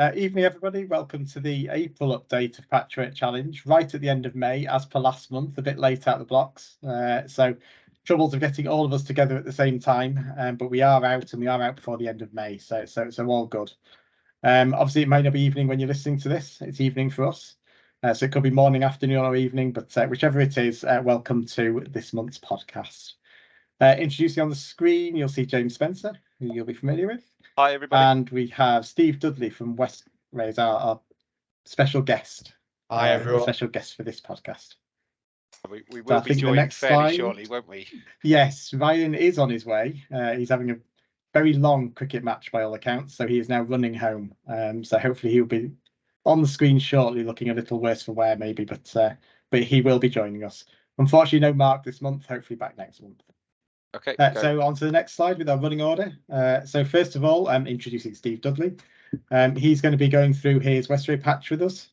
Evening, everybody. Welcome to the April update of Patchwork Challenge, right at the end of May, as per last month, a bit late out of the blocks. So troubles of getting all of us together at the same time, but we are out, and we are out before the end of May, so all good. Obviously, it might not be evening when you're listening to this. It's evening for us. So it could be morning, afternoon, or evening, but whichever it is, welcome to this month's podcast. Introducing on the screen, you'll see James Spencer, who you'll be familiar with. Hi, everybody. And we have Steve Dudley from West Rays, our special guest. Hi, everyone. Special guest for this podcast. We will be joining fairly shortly, won't we? Yes, Ryan is on his way. He's having a very long cricket match by all accounts, so he is now running home. So hopefully he'll be on the screen shortly, looking a little worse for wear maybe, but he will be joining us. Unfortunately, no Mark this month. Hopefully back next month. Okay. So on to the next slide with our running order. So first of all, I'm introducing Steve Dudley. He's going to be going through his West Ray patch with us.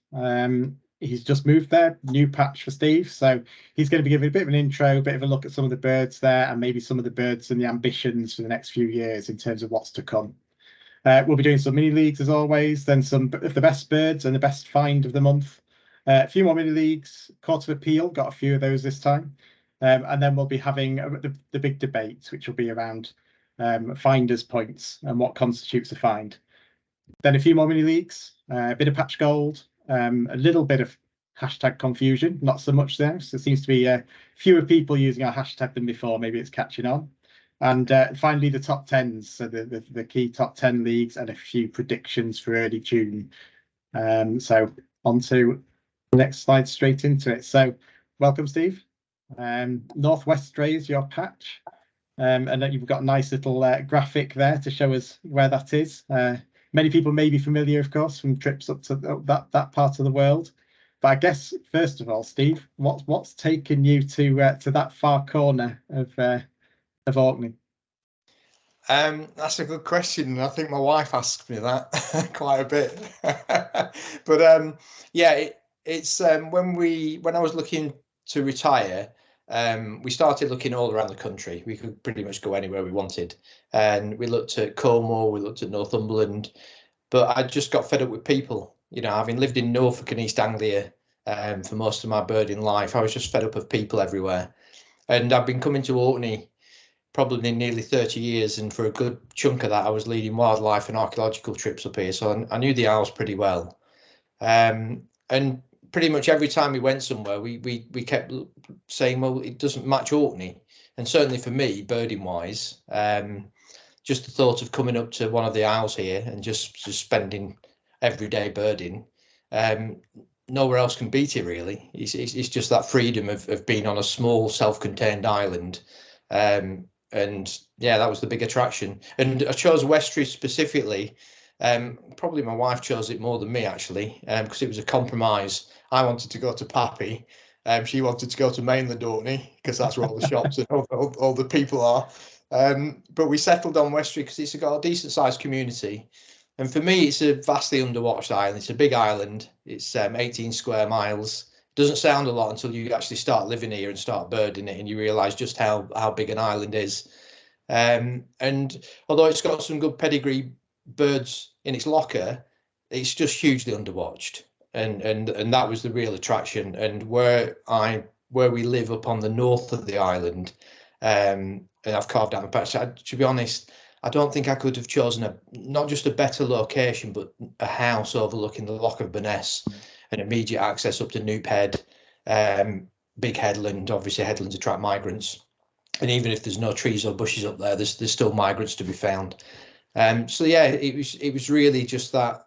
He's just moved there, new patch for Steve. So he's going to be giving a bit of an intro, a bit of a look at some of the birds there, and maybe some of the birds and the ambitions for the next few years in terms of what's to come. We'll be doing some mini leagues as always, then some of the best birds and the best find of the month. A few more mini leagues, Court of Appeal, got a few of those this time. And then we'll be having the big debate, which will be around finders points and what constitutes a find. Then a few more mini leagues, a bit of patch gold, a little bit of hashtag confusion, not so much there. So it seems to be fewer people using our hashtag than before. Maybe it's catching on. And finally, the top 10s, so the key top 10 leagues and a few predictions for early June. So on to the next slide, straight into it. So welcome, Steve. Northwest Rays, your patch, and then you've got a nice little graphic there to show us where that is. Many people may be familiar, of course, from trips up to that part of the world. But I guess first of all, Steve, what's taken you to that far corner of Orkney? That's a good question, and I think my wife asked me that quite a bit. But yeah, it's when I was looking to retire. We started looking all around the country. We could pretty much go anywhere we wanted. And we looked at Cornwall, we looked at Northumberland, but I just got fed up with people. You know, having lived in Norfolk and East Anglia for most of my birding life, I was just fed up of people everywhere. And I've been coming to Orkney probably nearly 30 years, and for a good chunk of that, I was leading wildlife and archaeological trips up here. So I knew the Isles pretty well. And pretty much every time we went somewhere, we kept saying, well, it doesn't match Orkney. And certainly for me, birding wise, just the thought of coming up to one of the Isles here and just spending every day birding, nowhere else can beat it, really. It's just that freedom of being on a small self-contained island. And yeah, that was the big attraction. And I chose Westray specifically. Probably my wife chose it more than me, actually, because it was a compromise. I wanted to go to Pappy. She wanted to go to mainland Orkney because that's where all the shops and all the people are. But we settled on Westray because it's got a decent sized community. And for me, it's a vastly underwatched island. It's a big island. It's 18 square miles. It doesn't sound a lot until you actually start living here and start birding it, and you realise just how big an island is. And although it's got some good pedigree birds in its locker, it's just hugely underwatched, and that was the real attraction. And where we live up on the north of the island, and I've carved out my patch. To be honest, I don't think I could have chosen not just a better location, but a house overlooking the Loch of Burness and immediate access up to Knoop Head, big headland. Obviously, headlands attract migrants, and even if there's no trees or bushes up there, there's still migrants to be found. So yeah, it was really just that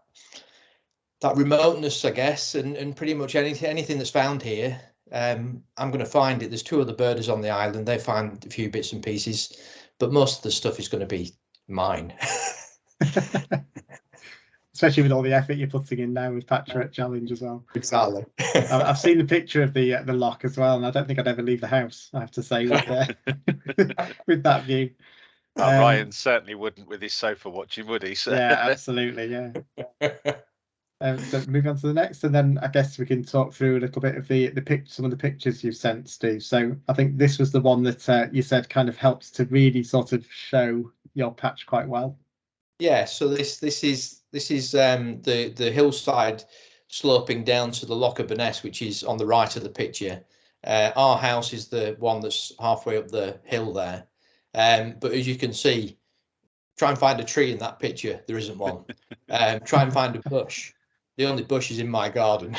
remoteness, I guess, and pretty much anything that's found here, I'm going to find it. There's two other birders on the island. They find a few bits and pieces, but most of the stuff is going to be mine. Especially with all the effort you're putting in now with Patchwork Challenge as well. Exactly. I've seen the picture of the loch as well, and I don't think I'd ever leave the house, I have to say, with that view. Ryan certainly wouldn't with his sofa watching, would he? So. Yeah, absolutely, yeah. So moving on to the next, and then I guess we can talk through a little bit of some of the pictures you've sent, Steve. So I think this was the one that you said kind of helps to really sort of show your patch quite well. Yeah, so this is the hillside sloping down to the Loch of Burness, which is on the right of the picture. Our house is the one that's halfway up the hill there. But as you can see, try and find a tree in that picture. There isn't one. Try and find a bush. The only bush is in my garden.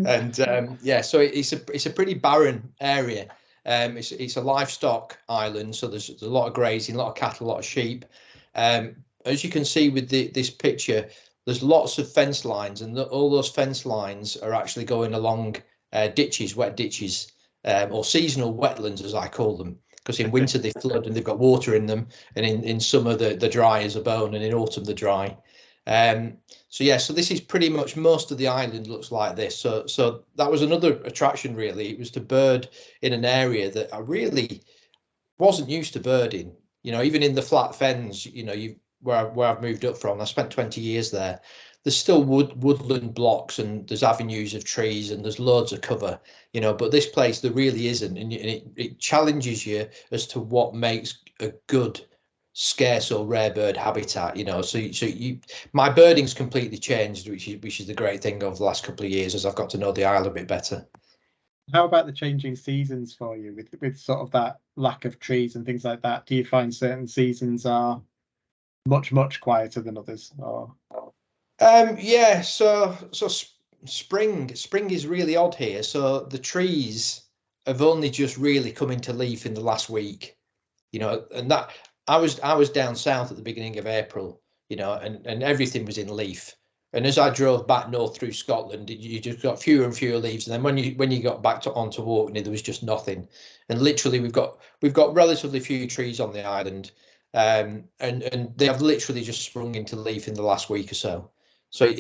And yeah, so it's a pretty barren area. It's a livestock island, so there's a lot of grazing, a lot of cattle, a lot of sheep. As you can see with this picture, there's lots of fence lines, and all those fence lines are actually going along ditches, wet ditches, or seasonal wetlands, as I call them, because in winter they flood and they've got water in them, and in summer they're dry as a bone, and in autumn they're dry. So yeah, so this is pretty much most of the island looks like this. So that was another attraction really. It was to bird in an area that I really wasn't used to birding. You know, even in the flat fens, you know, where I've moved up from, I spent 20 years there. There's still woodland blocks, and there's avenues of trees, and there's loads of cover, you know, but this place there really isn't, and it challenges you as to what makes a good scarce or rare bird habitat, you know. So my birding's completely changed, which is the great thing of the last couple of years, as I've got to know the isle a bit better. How about the changing seasons for you with sort of that lack of trees and things like that? Do you find certain seasons are much quieter than others? Or yeah, so spring is really odd here. So the trees have only just really come into leaf in the last week, you know, and that I was down south at the beginning of April, you know, and everything was in leaf. And as I drove back north through Scotland, you just got fewer and fewer leaves. And then when you got back onto Orkney, there was just nothing. And literally, we've got relatively few trees on the island, and they have literally just sprung into leaf in the last week or so. So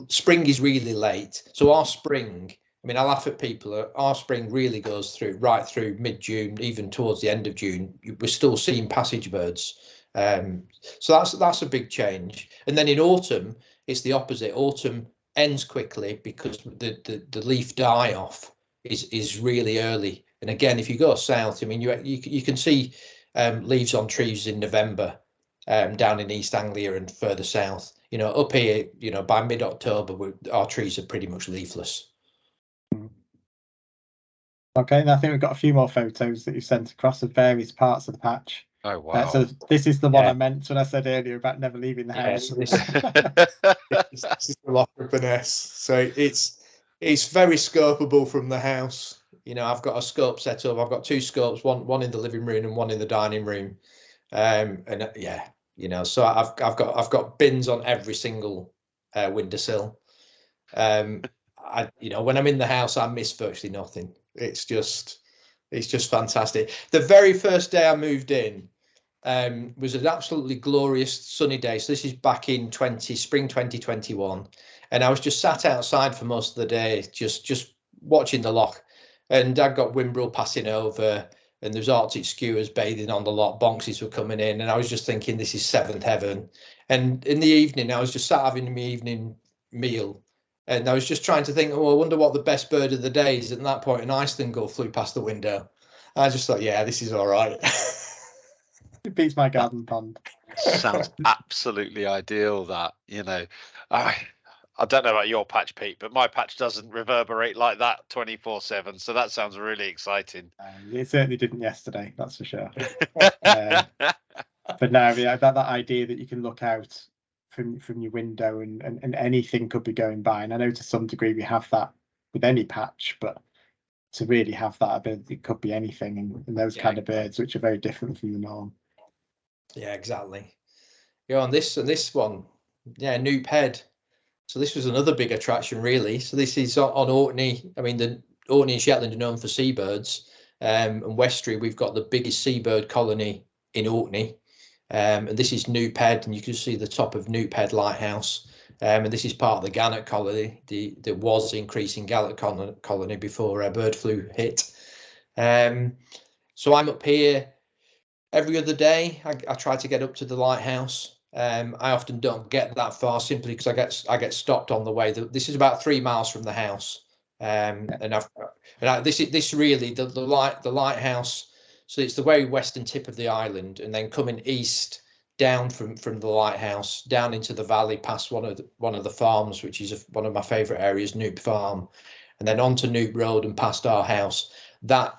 spring is really late. So our spring, I mean, I laugh at people. Our spring really goes right through mid-June, even towards the end of June. We're still seeing passage birds. So that's a big change. And then in autumn, it's the opposite. Autumn ends quickly because the leaf die off is really early. And again, if you go south, I mean, you can see leaves on trees in November down in East Anglia and further south. You know, up here, you know, by mid-October, our trees are pretty much leafless. okay, and I think we've got a few more photos that you sent across of various parts of the patch. Oh wow! So this is the one I meant when I said earlier about never leaving the house. So this is the Loch of Burness. So it's very scopable from the house. You know, I've got a scope set up. I've got two scopes, one in the living room and one in the dining room. And yeah, you know, so I've got bins on every single windowsill. You know, when I'm in the house, I miss virtually nothing. It's just fantastic. The very first day I moved in was an absolutely glorious sunny day. So this is back in spring 2021, and I was just sat outside for most of the day, just watching the loch, and I got Wimbrel passing over, and there was Arctic skuas bathing on the loch. Bonxies were coming in, and I was just thinking, this is seventh heaven. And in the evening, I was just sat having my evening meal, and I was just trying to think, oh, I wonder what the best bird of the day is. At that point, an Iceland gull flew past the window. I just thought, yeah, this is all right. It beats my garden pond. Sounds absolutely ideal. That, you know, I don't know about your patch, Pete, but my patch doesn't reverberate like that 24/7. So that sounds really exciting. It certainly didn't yesterday, that's for sure. But no, yeah, that idea that you can look out from your window and anything could be going by. And I know to some degree we have that with any patch, but to really have that ability, it could be anything, and those kind of birds which are very different from the norm. Yeah, exactly. Yeah, on this one, yeah, Knoop Head. So this was another big attraction, really. So this is on Orkney. I mean, the Orkney and Shetland are known for seabirds, and Westray, we've got the biggest seabird colony in Orkney. And this is Knoop Head, and you can see the top of Knoop Head Lighthouse. And this is part of the gannet colony. There was increasing gannet colony before bird flu hit. So I'm up here every other day. I try to get up to the lighthouse. I often don't get that far simply because I get stopped on the way. This is about 3 miles from the house, this really the lighthouse. So it's the very western tip of the island, and then coming east down from the lighthouse down into the valley, past one of the farms, which is one of my favourite areas, Knoop Farm, and then onto Knoop Road and past our house. That,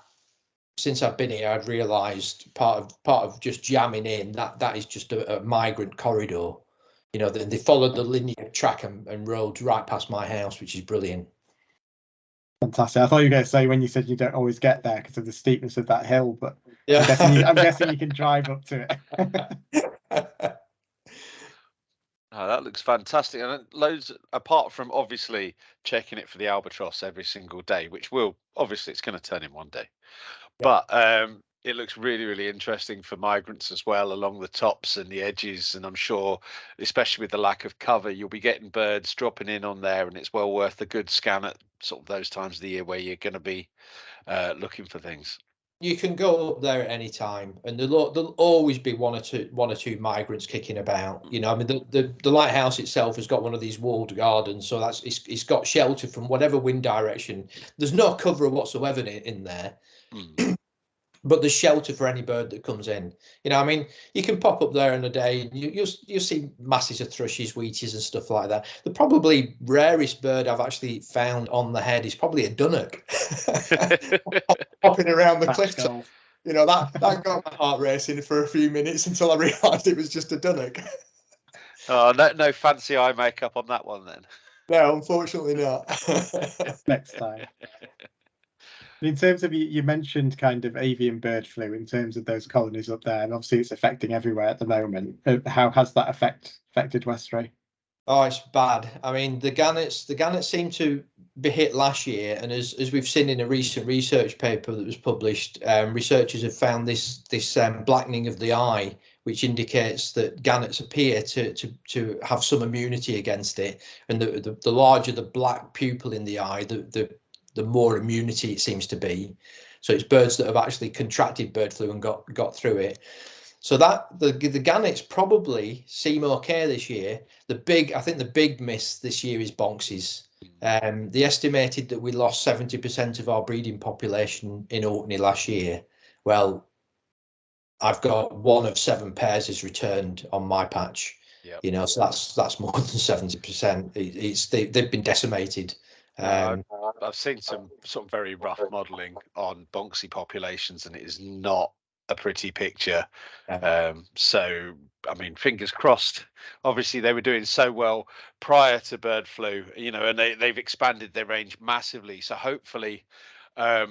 since I've been here, I've realised part of just jamming in that is just a migrant corridor. You know, they followed the linear track and roads right past my house, which is brilliant. Fantastic. I thought you were going to say when you said you don't always get there because of the steepness of that hill, but Yeah, I'm guessing you can drive up to it. Oh, that looks fantastic. And loads, apart from obviously checking it for the albatross every single day, which will obviously it's going to turn in one day. Yeah. But it looks really, really interesting for migrants as well along the tops and the edges. And I'm sure, especially with the lack of cover, you'll be getting birds dropping in on there, and it's well worth a good scan at sort of those times of the year where you're going to be looking for things. You can go up there at any time, and there'll always be one or two migrants kicking about. You know, I mean, the lighthouse itself has got one of these walled gardens, so it's got shelter from whatever wind direction. There's no cover whatsoever in there. But there's shelter for any bird that comes in. You know, I mean, you can pop up there in a day and you'll see masses of thrushes, wheaties and stuff like that. The probably rarest bird I've actually found on the head is probably a dunnock hopping around the cliff top. You know, that got my heart racing for a few minutes until I realised it was just a dunnock. Oh, no fancy eye makeup on that one then. No, unfortunately not. Next time. In terms of, you mentioned kind of avian bird flu in terms of those colonies up there, and obviously it's affecting everywhere at the moment. How has that affected Westray? Oh, it's bad. I mean, the gannets seem to be hit last year, and as we've seen in a recent research paper that was published, researchers have found this blackening of the eye, which indicates that gannets appear to have some immunity against it, and the larger the black pupil in the eye, the more immunity it seems to be. So it's birds that have actually contracted bird flu and got through it. So that the gannets probably seem okay this year. I think the big miss this year is bonxies. They estimated that we lost 70% of our breeding population in Orkney last year. Well, I've got 1 of 7 pairs has returned on my patch. Yep. You know, so that's more than 70%. They've been decimated. I've seen some sort of very rough modelling on bonxie populations, and it is not a pretty picture. So, I mean, fingers crossed. Obviously, they were doing so well prior to bird flu, you know, and they've expanded their range massively. So hopefully, a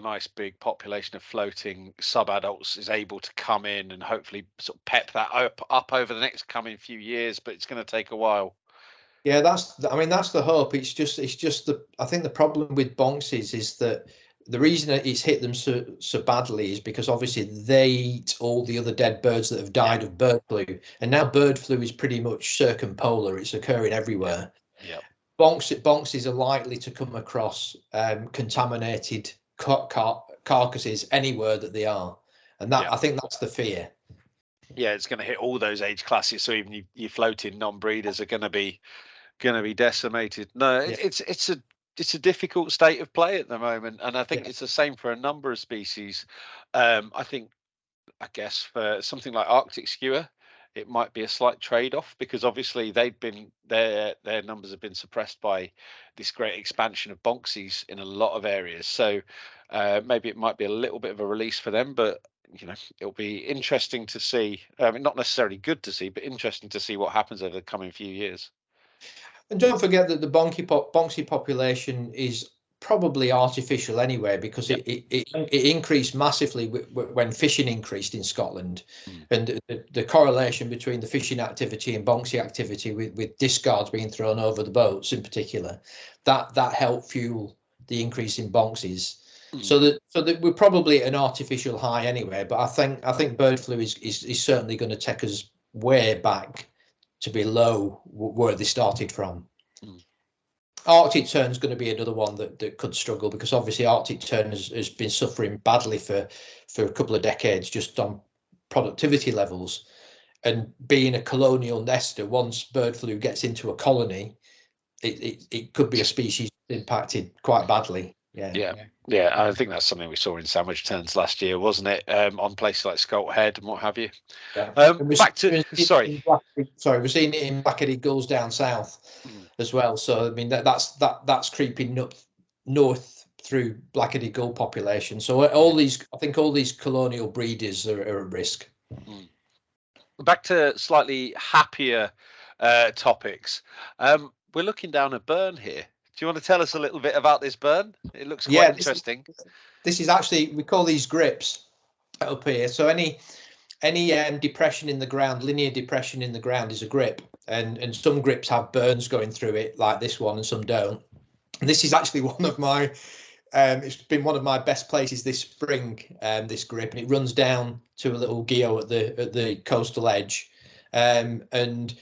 nice big population of floating subadults is able to come in and hopefully sort of pep that up over the next coming few years. But it's going to take a while. Yeah, that's the hope. I think the problem with bonxies is that the reason that it's hit them so badly is because obviously they eat all the other dead birds that have died of bird flu, and now bird flu is pretty much circumpolar. It's occurring everywhere. Yeah. Bonxies are likely to come across contaminated carcasses anywhere that they are, and I think that's the fear. Yeah, it's going to hit all those age classes. So even your floating non-breeders are going to be decimated. No, it's a difficult state of play at the moment, and I think it's the same for a number of species. I guess for something like Arctic skewer, it might be a slight trade-off because obviously their numbers have been suppressed by this great expansion of bonxies in a lot of areas. So maybe it might be a little bit of a release for them, but you know, it'll be interesting to see. Not necessarily good to see, but interesting to see what happens over the coming few years. And don't forget that the bonxie population is probably artificial anyway, because it increased massively when fishing increased in Scotland, and the correlation between the fishing activity and bonxie activity, with discards being thrown over the boats in particular, that helped fuel the increase in bonxies. So that we're probably at an artificial high anyway. But I think bird flu is certainly going to take us way back to below where they started from. Arctic tern is going to be another one that could struggle, because obviously Arctic tern has been suffering badly for a couple of decades just on productivity levels, and being a colonial nester, once bird flu gets into a colony, it could be a species impacted quite badly. Yeah, I think that's something we saw in sandwich turns last year, wasn't it? On places like Scout Head and what have you. Yeah. Back to sorry, we're seeing it in black-headed gulls down south as well. So I mean that's creeping up north through black-headed gull population. So I think all these colonial breeders are at risk. Back to slightly happier topics. We're looking down a burn here. Do you want to tell us a little bit about this burn? It looks quite interesting. This is actually, we call these grips up here. So any depression in the ground, linear depression in the ground, is a grip, and some grips have burns going through it, like this one, and some don't. And this is actually one of my it's been one of my best places this spring, this grip, and it runs down to a little geo at the coastal edge, and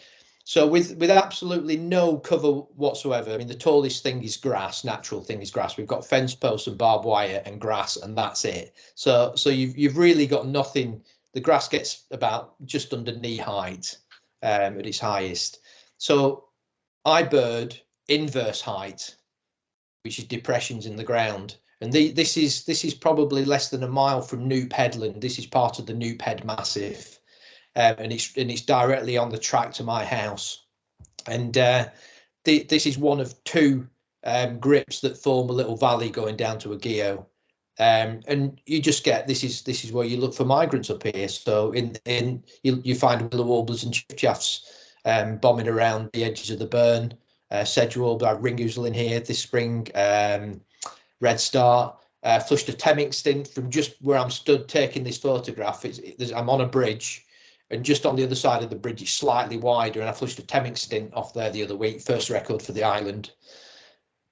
so with absolutely no cover whatsoever. I mean, the tallest thing is grass, natural thing is grass. We've got fence posts and barbed wire and grass, and that's it. So you've really got nothing. The grass gets about just under knee height at its highest. So I bird inverse height, which is depressions in the ground. And this is probably less than a mile from New Pedland. This is part of the New Ped Massif, and it's directly on the track to my house. And this is one of two grips that form a little valley going down to a geo. And you just get this is where you look for migrants up here. So you find willow warblers and chiffchaffs bombing around the edges of the burn. Sedge warbler, ring ousel in here this spring, red star, flushed a temming stint from just where I'm stood taking this photograph. I'm on a bridge, and just on the other side of the bridge it's slightly wider, and I flushed a temming stint off there the other week, first record for the island.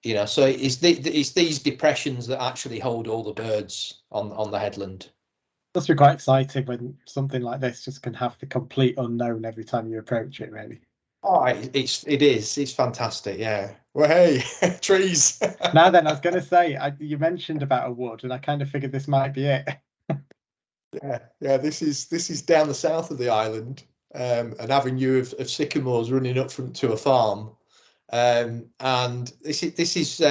You know, so it's these depressions that actually hold all the birds on the headland. Must be quite exciting when something like this just can have the complete unknown every time you approach it, really. Oh, it's fantastic. Yeah. Well, hey, trees. Now then, I was going to say, you mentioned about a wood, and I kind of figured this might be it. Yeah. This is down the south of the island, an avenue of sycamores running up to a farm, and this is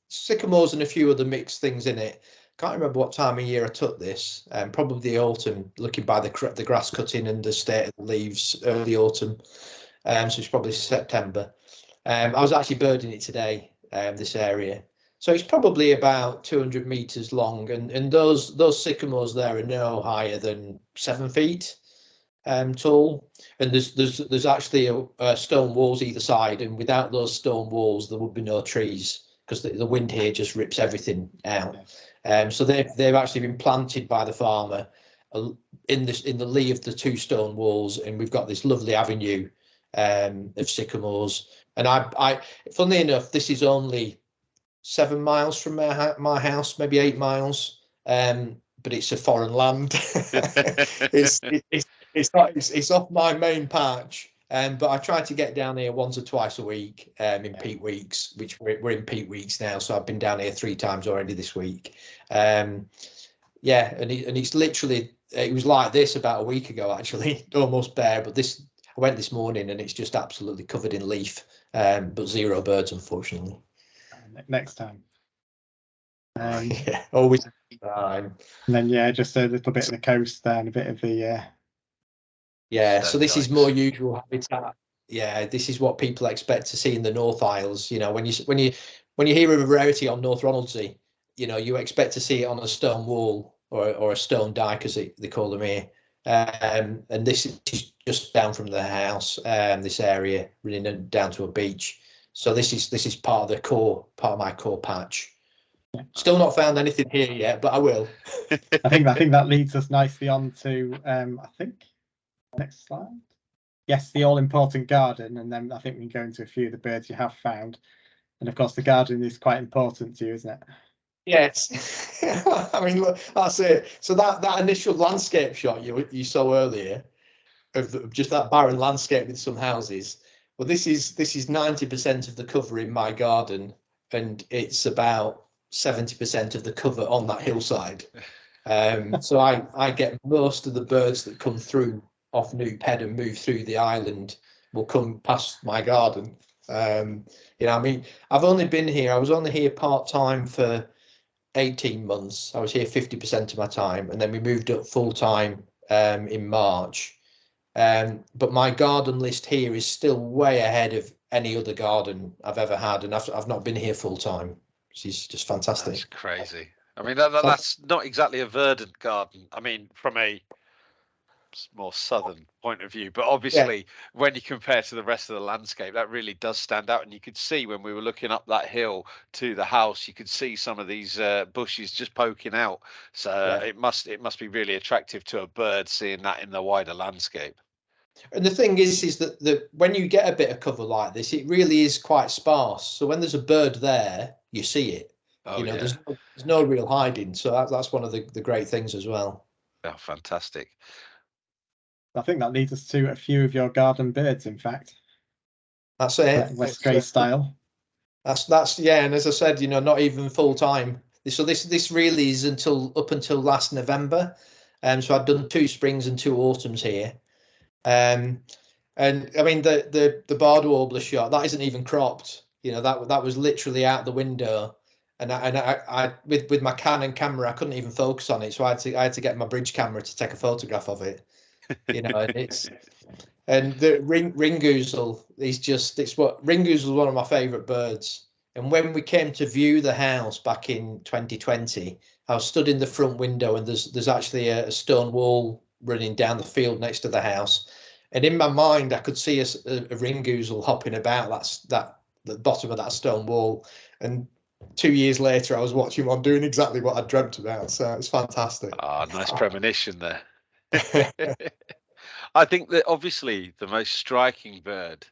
sycamores and a few other mixed things in it. Can't remember what time of year I took this. Probably the autumn, looking by the grass cutting and the state of the leaves, early autumn. So it's probably September. I was actually birding it today, this area. So it's probably about 200 meters long, and those sycamores there are no higher than 7 feet tall. And there's actually stone walls either side, and without those stone walls there would be no trees, because the wind here just rips everything out. So they've actually been planted by the farmer in the lee of the two stone walls, and we've got this lovely avenue of sycamores. And I funnily enough, this is only 7 miles from my house, maybe 8 miles, but it's a foreign land. It's off my main patch, but I try to get down here once or twice a week in peak weeks, which we're in peak weeks now, so I've been down here 3 times already this week. And it's literally, it was like this about a week ago, actually, almost bare, but I went this morning and it's just absolutely covered in leaf, but 0 birds, unfortunately. Next time. Yeah, always time. And then just a little bit of the coast there and a bit of the so this is more usual habitat. Yeah, this is what people expect to see in the North Isles. You know, when you hear of a rarity on North Ronaldsay, you know, you expect to see it on a stone wall or a stone dyke, as they call them here. And this is just down from the house, this area running down to a beach. So this is part of my core patch. Still not found anything here yet, but I will. I think that leads us nicely on to I think next slide. Yes, the all important garden, and then I think we can go into a few of the birds you have found. And of course the garden is quite important to you, isn't it? Yes. I mean, look, that's it. So that initial landscape shot you saw earlier of just that barren landscape with some houses. Well, this is 90% of the cover in my garden, and it's about 70% of the cover on that hillside. So I get most of the birds that come through off New Ped and move through the island will come past my garden. You know, I mean, I've only been here. I was only here part-time for 18 months. I was here 50% of my time, and then we moved up full time in March. But my garden list here is still way ahead of any other garden I've ever had, and I've not been here full time. She's just fantastic. That's crazy. I mean, that's not exactly a verdant garden. I mean, from a more southern point of view, but obviously when you compare to the rest of the landscape, that really does stand out. And you could see when we were looking up that hill to the house, you could see some of these bushes just poking out. So it must be really attractive to a bird seeing that in the wider landscape. And the thing is that when you get a bit of cover like this, it really is quite sparse. So when there's a bird there, you see it. Oh, you know, there's no real hiding. So that's one of the great things as well. Oh, fantastic. I think that leads us to a few of your garden birds, in fact. That's it. West Grey style. That's yeah, and as I said, you know, not even full time. So this really is up until last November. So I've done 2 springs and 2 autumns here. And I mean the barred warbler shot, that isn't even cropped. You know, that was literally out the window. And I with my Canon camera, I couldn't even focus on it, so I had to get my bridge camera to take a photograph of it. You know, and the ringoozle is ringoozle is one of my favourite birds. And when we came to view the house back in 2020, I was stood in the front window, and there's actually a stone wall running down the field next to the house. And in my mind, I could see a ringoozle hopping about the bottom of that stone wall. And 2 years later, I was watching one doing exactly what I dreamt about. So it's fantastic. Ah, nice premonition there. I think that obviously the most striking bird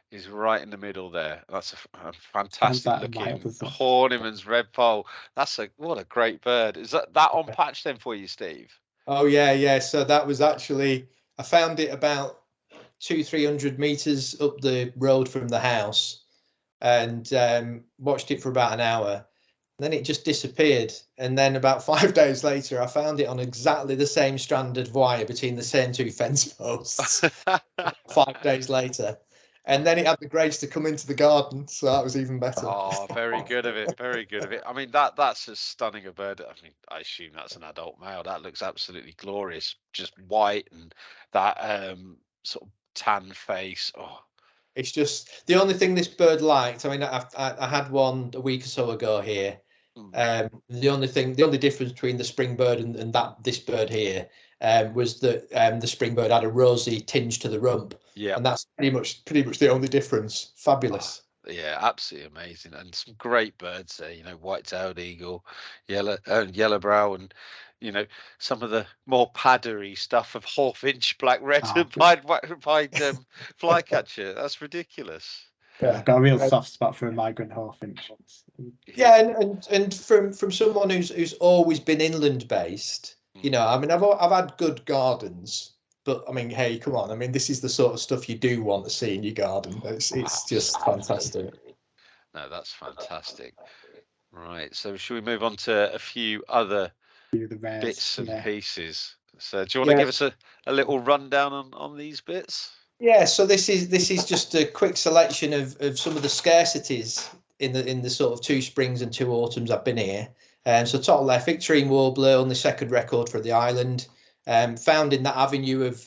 is right in the middle there. That's a fantastic looking Horniman's red poll. What a great bird. Is that on patch then for you, Steve? Oh yeah. So that was actually, I found it about 200-300 meters up the road from the house, and watched it for about an hour. Then it just disappeared, and then about 5 days later, I found it on exactly the same strand of wire between the same 2 fence posts. 5 days later, and then it had the grace to come into the garden, so that was even better. Oh, very good of it. Very good of it. I mean, that's as stunning a bird. I mean, I assume that's an adult male. That looks absolutely glorious. Just white and that sort of tan face. Oh. It's just the only thing this bird liked. I mean, I had one a week or so ago here. The only difference between the spring bird and this bird here was that the spring bird had a rosy tinge to the rump. Yeah, and that's pretty much the only difference. Fabulous. Oh, yeah, absolutely amazing, and some great birds there. You know, white-tailed eagle, yellowbrow, and you know some of the more paddery stuff of hawfinch, black red, pied flycatcher. That's ridiculous. Yeah, I've got a real soft spot for a migrant hawfinch. Yeah, and from someone who's always been inland based, you know, I mean, I've had good gardens, but I mean, hey, come on, I mean, this is the sort of stuff you do want to see in your garden. It's just fantastic. No, that's fantastic. Right, so should we move on to a few other bits and pieces? So do you want to give us a little rundown on these bits? Yeah, so this is just a quick selection of some of the scarcities in the sort of 2 springs and 2 autumns I've been here. So top left, Victorine warbler, on the 2nd record for the island, found in that avenue of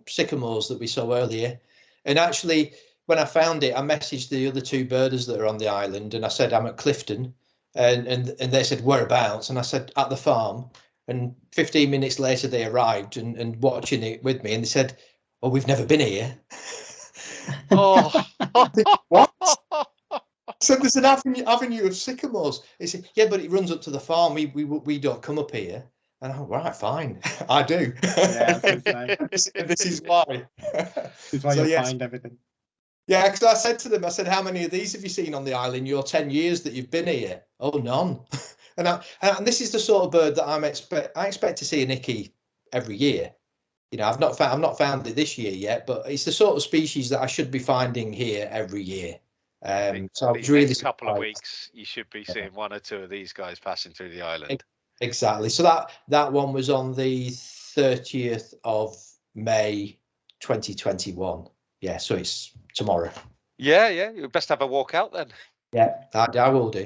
sycamores that we saw earlier. And actually, when I found it, I messaged the other 2 birders that are on the island, and I said I'm at Clifton, and they said whereabouts, and I said at the farm. And 15 minutes later, they arrived and watching it with me, and they said, "Oh, we've never been here." Oh, what? So there's an avenue of sycamores. He said, "Yeah, but it runs up to the farm. We don't come up here." And I'm right, fine, I do. Yeah, this is why. This is why you find everything. Yeah, because I said to them, I said, "How many of these have you seen on the island in your 10 years that you've been here?" "Oh, none." And this is the sort of bird that I expect to see a Nicky every year. You know, I've not found it this year yet, but it's the sort of species that I should be finding here every year. So I was really next couple of weeks, you should be seeing 1 or 2 of these guys passing through the island. Exactly. So that one was on the 30th of May 2021. Yeah, so it's tomorrow. Yeah, you best have a walk out then. Yeah, I will do.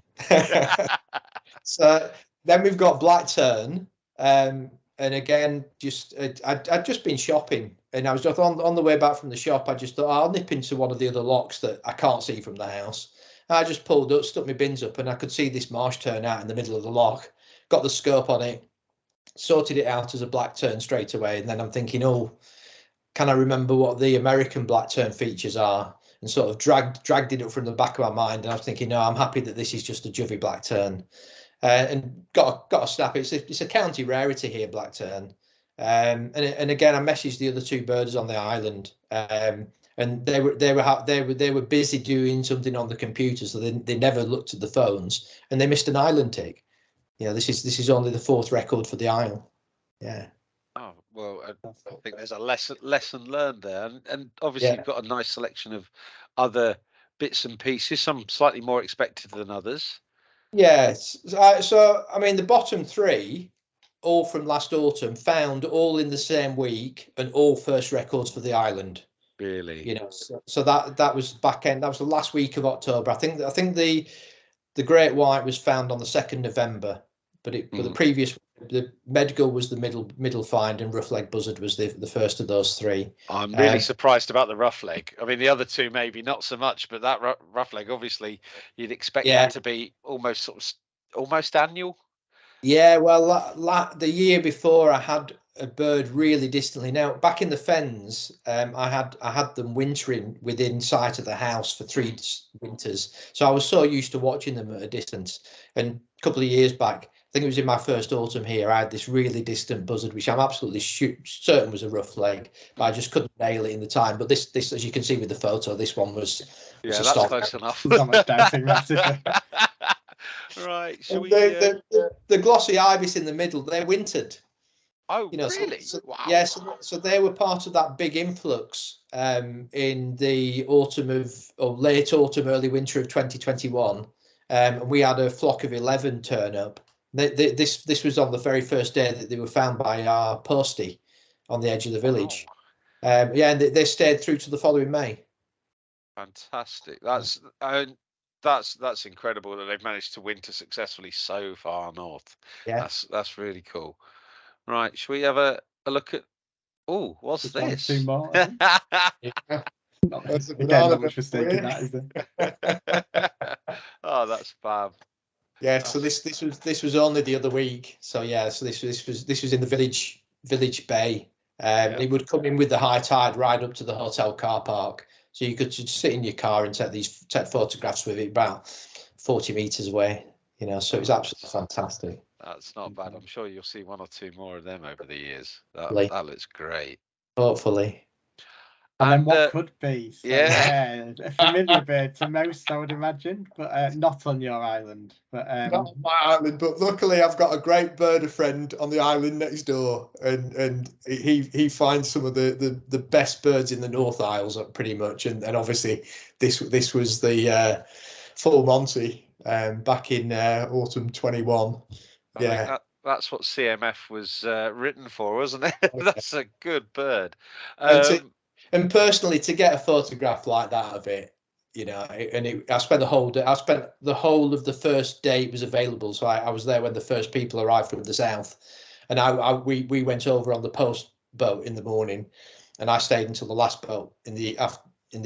So then we've got black tern, and again, just I'd just been shopping, and I was just on the way back from the shop. I just thought, oh, I'll nip into one of the other locks that I can't see from the house. I just pulled up, stuck my bins up, and I could see this marsh tern out in the middle of the lock. Got the scope on it, sorted it out as a black tern straight away, and then I'm thinking, oh, can I remember what the American black tern features are? And sort of dragged it up from the back of my mind, and I was thinking, no, I'm happy that this is just a juvie black tern. And got a snap. It's a county rarity here, black tern. And again, I messaged the other two birders on the island, and they were busy doing something on the computer, so they never looked at the phones, and they missed an island tick. This is only the 4th record for the Isle. Yeah. Oh well, I think there's a lesson learned there, and obviously you've got a nice selection of other bits and pieces, some slightly more expected than others. Yes. So I mean, the bottom 3, all from last autumn, found all in the same week, and all first records for the island. Really? So that was back end. That was the last week of October. I think the great white was found on the 2nd November, but the previous, the Medgull was the middle find, and rough-leg buzzard was the first of those 3. I'm really surprised about the roughleg. I mean, the other 2 maybe not so much, but that roughleg, obviously, you'd expect that to be almost annual. Yeah, well, the year before I had a bird really distantly. Now, back in the fens, I had them wintering within sight of the house for 3 winters. So I was so used to watching them at a distance. And a couple of years back, I think it was in my first autumn here, I had this really distant buzzard, which I'm absolutely certain was a rough leg, but I just couldn't nail it in the time. But this, as you can see with the photo, this one was that's close enough. Not much doubting massively. Right. The glossy ibis in the middle, they're wintered. Oh, really? Wow. Yeah, so they were part of that big influx in the late autumn, early winter of 2021. And we had a flock of 11 turn up. This was on the very first day that they were found by our postie on the edge of the village. And they stayed through to the following May. Fantastic. That's incredible that they've managed to winter successfully so far north. Yeah, that's really cool. Right, shall we have a look at? Oh, what's this? 2 more. That's not much mistake in that, is there? Oh, that's fab. Yeah, so this was only the other week. So so this was in the village bay. It would come in with the high tide right up to the hotel car park. So you could just sit in your car and take photographs with it about 40 meters away. So it was absolutely fantastic. That's not bad. I'm sure you'll see 1 or 2 more of them over the years. That looks great. Hopefully. And then what could be? So, a familiar bird to most, I would imagine, but not on your island. But not on my island, but luckily I've got a great birder friend on the island next door, and he finds some of the best birds in the North Isles, pretty much. And obviously this was the full Monty back in autumn 21. I think that's what CMF was written for, wasn't it? That's a good bird. And personally, to get a photograph like that of it, I spent the whole day. I spent the whole of the first day it was available. So I was there when the first people arrived from the south, and we went over on the post boat in the morning, and I stayed until the last boat in the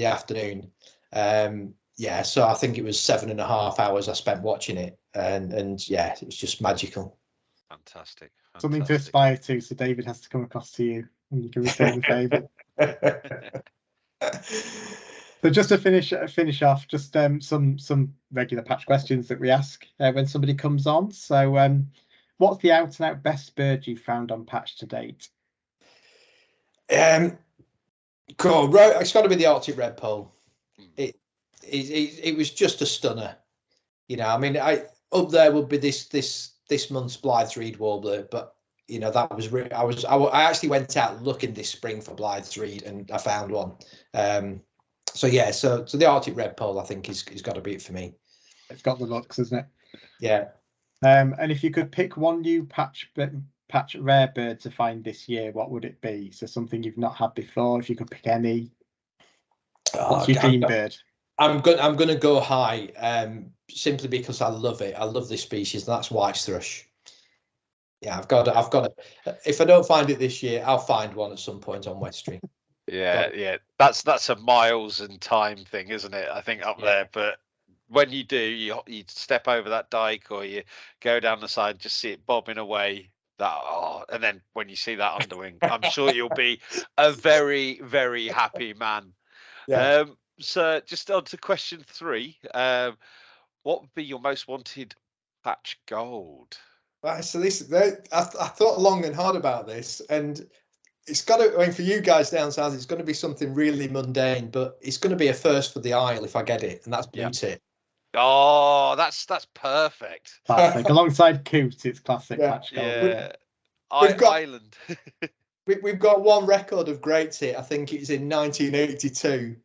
afternoon. So I think it was 7.5 hours I spent watching it, and it was just magical. Fantastic. Something to aspire to. So David has to come across to you, and you can return the favour. So just to finish off, just some regular patch questions that we ask when somebody comes on. So what's the out and out best bird you found on patch to date? Cool. Right, it's got to be the Arctic redpoll. It was just a stunner. I mean, up there would be this month's Blythe's reed warbler, but that was I actually went out looking this spring for Blythe's reed, and I found one. So the Arctic redpoll, I think, is got to be it for me. It's got the looks, isn't it? Yeah. And if you could pick one new patch rare bird to find this year, what would it be? So something you've not had before. If you could pick any, what's your dream bird? I'm going to go high, simply because I love it. I love this species, and that's white thrush. Yeah, I've got to. If I don't find it this year, I'll find one at some point on West Street. Yeah. That's a miles and time thing, isn't it? I think up there, but when you do, you step over that dike or you go down the side, just see it bobbing away. And then when you see that underwing, I'm sure you'll be a very, very happy man. Yeah. So just on to question 3. What would be your most wanted patch gold? Right, so I thought long and hard about this, and it's got to. I mean, for you guys down south, it's going to be something really mundane, but it's going to be a first for the Isle if I get it, and that's blue tit. Oh, that's perfect. Classic. Alongside Coot, it's classic patch gold. Yeah. We've got Island. we've got one record of great tit. I think it's in 1982,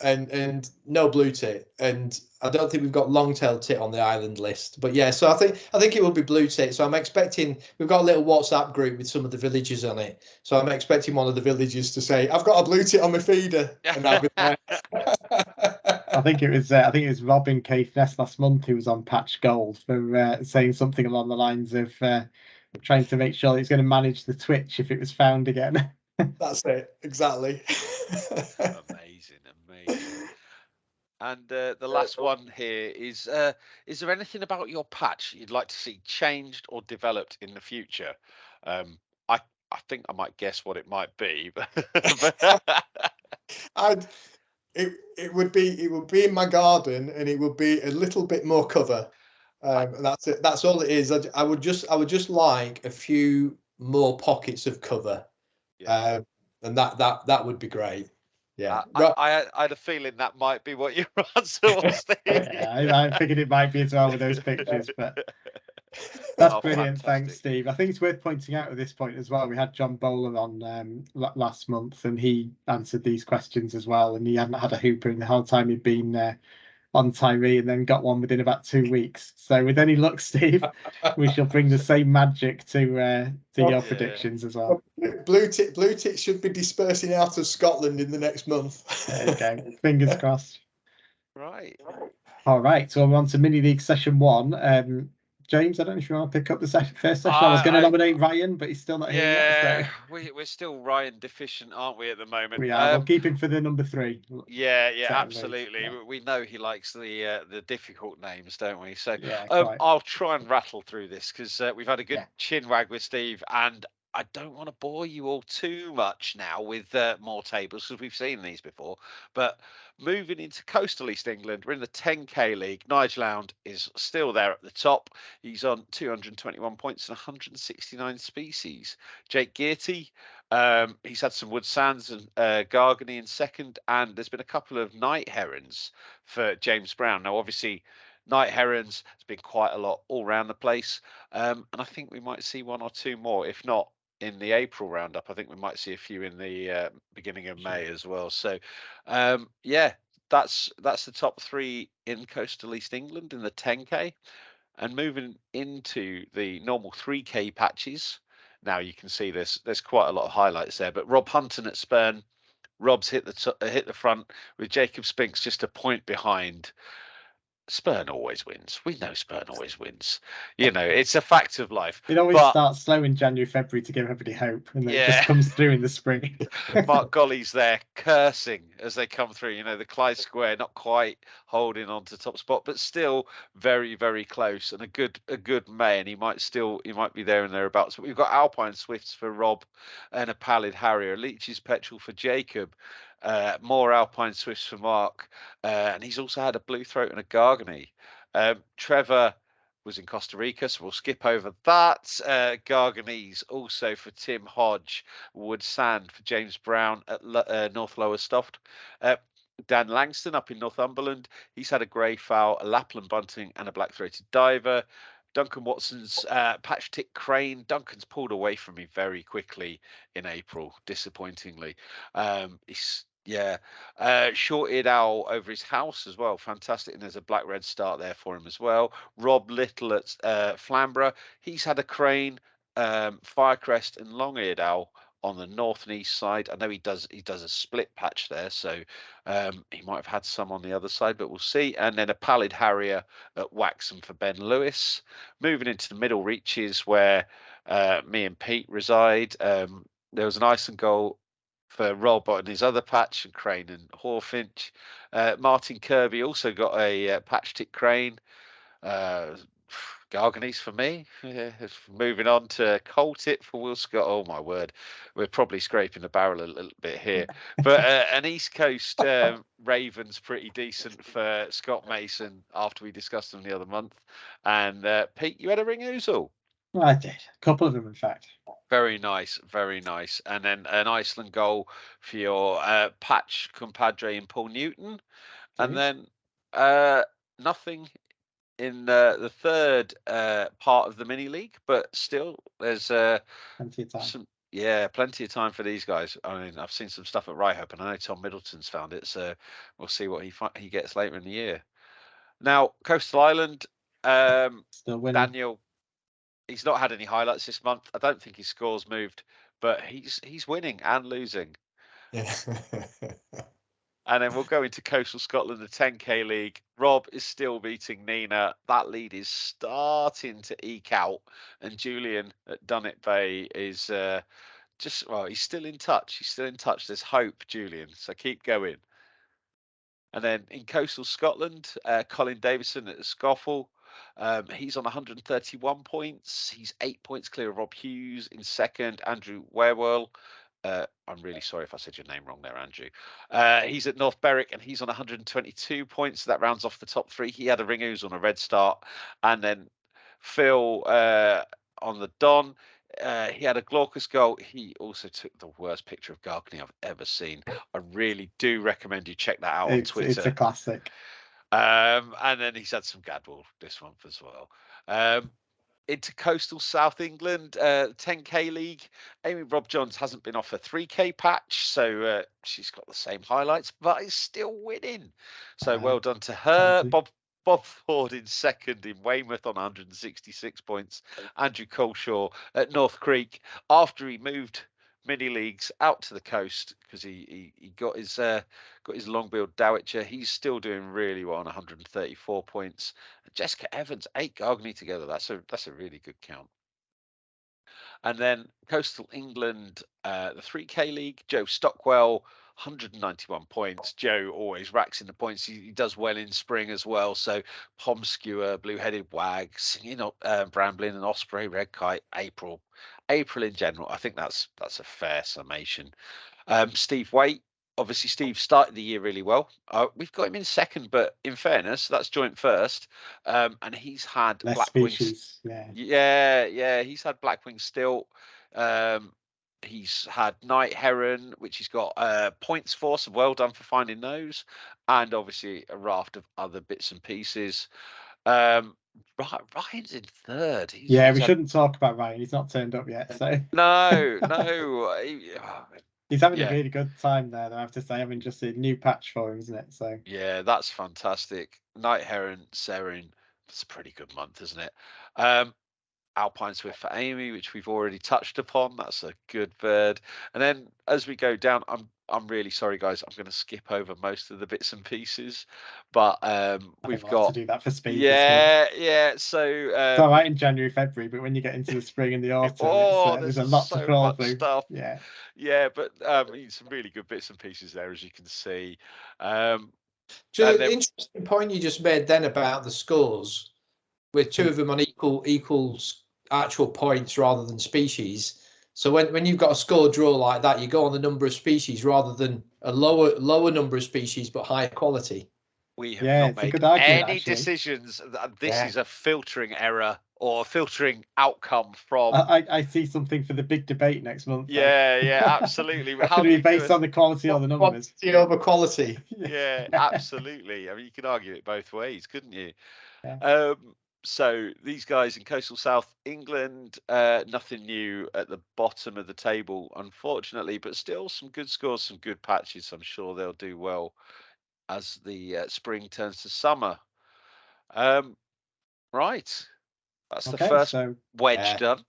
and no blue tit, and I don't think we've got long-tailed tit on the island list. But yeah, so I think it will be blue tit. So I'm expecting, we've got a little WhatsApp group with some of the villages on it. So I'm expecting one of the villages to say, "I've got a blue tit on my feeder," and I'll be there. I think it was Robin Caithness last month who was on Patch Gold for saying something along the lines of trying to make sure it's going to manage the Twitch if it was found again. That's it, exactly. Amazing. And the last one here is there anything about your patch you'd like to see changed or developed in the future? I think I might guess what it might be, It would be in my garden, and it would be a little bit more cover. And that's it. That's all it is. I would just like a few more pockets of cover. Yeah. And that would be great. Yeah. I had a feeling that might be what your answer was, Steve. I figured it might be as well with those pictures, but that's brilliant. Fantastic. Thanks, Steve. I think it's worth pointing out at this point as well. We had John Bowler on last month, and he answered these questions as well. And he hadn't had a hooper in the whole time he'd been on Tyree, and then got one within about 2 weeks. So with any luck, Steve, we shall bring the same magic to your predictions as well. Blue tit should be dispersing out of Scotland in the next month. There you go. Fingers crossed. Right. All right. So I'm on to Mini League Session 1. James, I don't know if you want to pick up the first session. I was going to nominate Ryan, but he's still not here yet. So. We're still Ryan deficient, aren't we, at the moment? We are. We'll keep him for the number 3. Yeah, absolutely. Yeah. We know he likes the difficult names, don't we? So I'll try and rattle through this because we've had a good chin wag with Steve, and I don't want to bore you all too much now with more tables because we've seen these before. But moving into coastal East England, we're in the 10K league. Nigel Lound is still there at the top. He's on 221 points and 169 species. Jake Gearty, he's had some Wood Sands and Gargany in second, and there's been a couple of night herons for James Brown. Now, obviously, night herons has been quite a lot all around the place, and I think we might see 1 or 2 more, if not in the April roundup. I think we might see a few in the beginning of May as well. So that's the top 3 in coastal East England in the 10K. And moving into the normal 3K patches, now you can see there's quite a lot of highlights there, but Rob Hunton at Spurn, Rob's hit the front with Jacob Spinks just a point behind. Spurn always wins. We know Spurn always wins. You know, it's a fact of life. It always starts slow in January, February to give everybody hope, and then it just comes through in the spring. Mark Golly's there cursing as they come through. You know, the Clyde Square not quite holding on to top spot, but still very, very close, and a good May, and he might be there and thereabouts. But we've got Alpine Swifts for Rob and a Pallid Harrier, Leach's Petrol for Jacob. More Alpine Swifts for Mark, and he's also had a Blue Throat and a Gargany. Trevor was in Costa Rica, so we'll skip over that. Garganese also for Tim Hodge, Wood Sand for James Brown at North Lowestoft. Dan Langston up in Northumberland, he's had a grey fowl, a Lapland bunting, and a black-throated diver. Duncan Watson's patch tick crane. Duncan's pulled away from me very quickly in April, disappointingly. Short-eared owl over his house as well, fantastic, and there's a black-red start there for him as well. Rob Little at Flamborough, he's had a crane, firecrest, and long-eared owl on the north and east side. I know he does a split patch there, so he might have had some on the other side, but we'll see. And then a Pallid Harrier at Waxham for Ben Lewis. Moving into the middle reaches where me and Pete reside. There was an Iceland goal for Rob on his other patch, and Crane and Hawfinch. Martin Kirby also got a patch tick Crane. Garganese for me. Moving on to Coltit for Will Scott. Oh my word, we're probably scraping the barrel a little bit here. But an East Coast Ravens pretty decent for Scott Mason after we discussed them the other month. And Pete, you had a ring oozle. I did. A couple of them, in fact. Very nice, very nice. And then an Iceland goal for your patch compadre in Paul Newton. And then nothing in the third part of the mini league, but still there's plenty of time. Plenty of time for these guys. I mean, I've seen some stuff at Ryhope, and I know Tom Middleton's found it, so we'll see what he gets later in the year. Now, Coastal Island, still winning. Daniel, he's not had any highlights this month. I don't think his score's moved, but he's winning and losing. Yeah. And then we'll go into Coastal Scotland, the 10K League. Rob is still beating Nina. That lead is starting to eke out. And Julian at Dunnet Bay is he's still in touch. He's still in touch. There's hope, Julian. So keep going. And then in Coastal Scotland, Colin Davison at Scoffle. He's on 131 points. He's 8 points clear of Rob Hughes in second. Andrew Werewell. I'm really sorry if I said your name wrong there, Andrew. He's at North Berwick and he's on 122 points. So that rounds off the top three. He had a ring ooze on a red start. And then Phil on the Don. He had a Glaucus goal. He also took the worst picture of Gargany I've ever seen. I really do recommend you check that out on Twitter. It's a classic. And then he's had some Gadwall this month as well. Into Coastal South England, 10K League. Amy Rob Johns hasn't been off a 3K patch, so she's got the same highlights, but is still winning. So well done to her. Bob Ford in second in Weymouth on 166 points. Andrew Coleshaw at North Creek after he moved mini leagues out to the coast because he got his long-billed Dowitcher. He's still doing really well on 134 points. Jessica Evans, 8 Gargany together. That's a really good count. And then Coastal England, the 3K League, Joe Stockwell, 191 points. Joe always racks in the points. He does well in spring as well. So Pom Skewer, Blue-Headed Wag, Singing Bramblin and Osprey, Red Kite, April in general. I think that's a fair summation. Steve Waite, obviously Steve started the year really well. We've got him in second, but in fairness, that's joint first. And he's had less Blackwing. Species. Yeah. He's had Blackwing Stilt. He's had Night Heron, which he's got points for, so well done for finding those, and obviously a raft of other bits and pieces. Ryan's in third. We shouldn't talk about Ryan. He's not turned up yet. So no. He's having a really good time there, though, I have to say. I mean, just a new patch for him, isn't it? So yeah, that's fantastic. Night Heron, Serin, that's a pretty good month, isn't it? Alpine Swift for Amy, which we've already touched upon. That's a good bird. And then as we go down, I'm really sorry, guys. I'm going to skip over most of the bits and pieces, but we've got to do that for speed. Yeah. So it's all right in January, February, but when you get into the spring and the autumn, there's a lot to crawl through. Stuff. Yeah, but some really good bits and pieces there, as you can see. The interesting point you just made then about the scores, with two of them on equal actual points rather than species. So when you've got a score draw like that, you go on the number of species rather than a lower number of species but higher quality. We have not made any decisions. This is a filtering error or a filtering outcome from. I see something for the big debate next month. Yeah, absolutely. How do we based on the quality or the numbers? Quantity over quality. Yeah, absolutely. I mean, you could argue it both ways, couldn't you? Yeah. So these guys in Coastal South England, nothing new at the bottom of the table, unfortunately, but still some good scores, some good patches. I'm sure they'll do well as the spring turns to summer. Right. That's the first wedge done.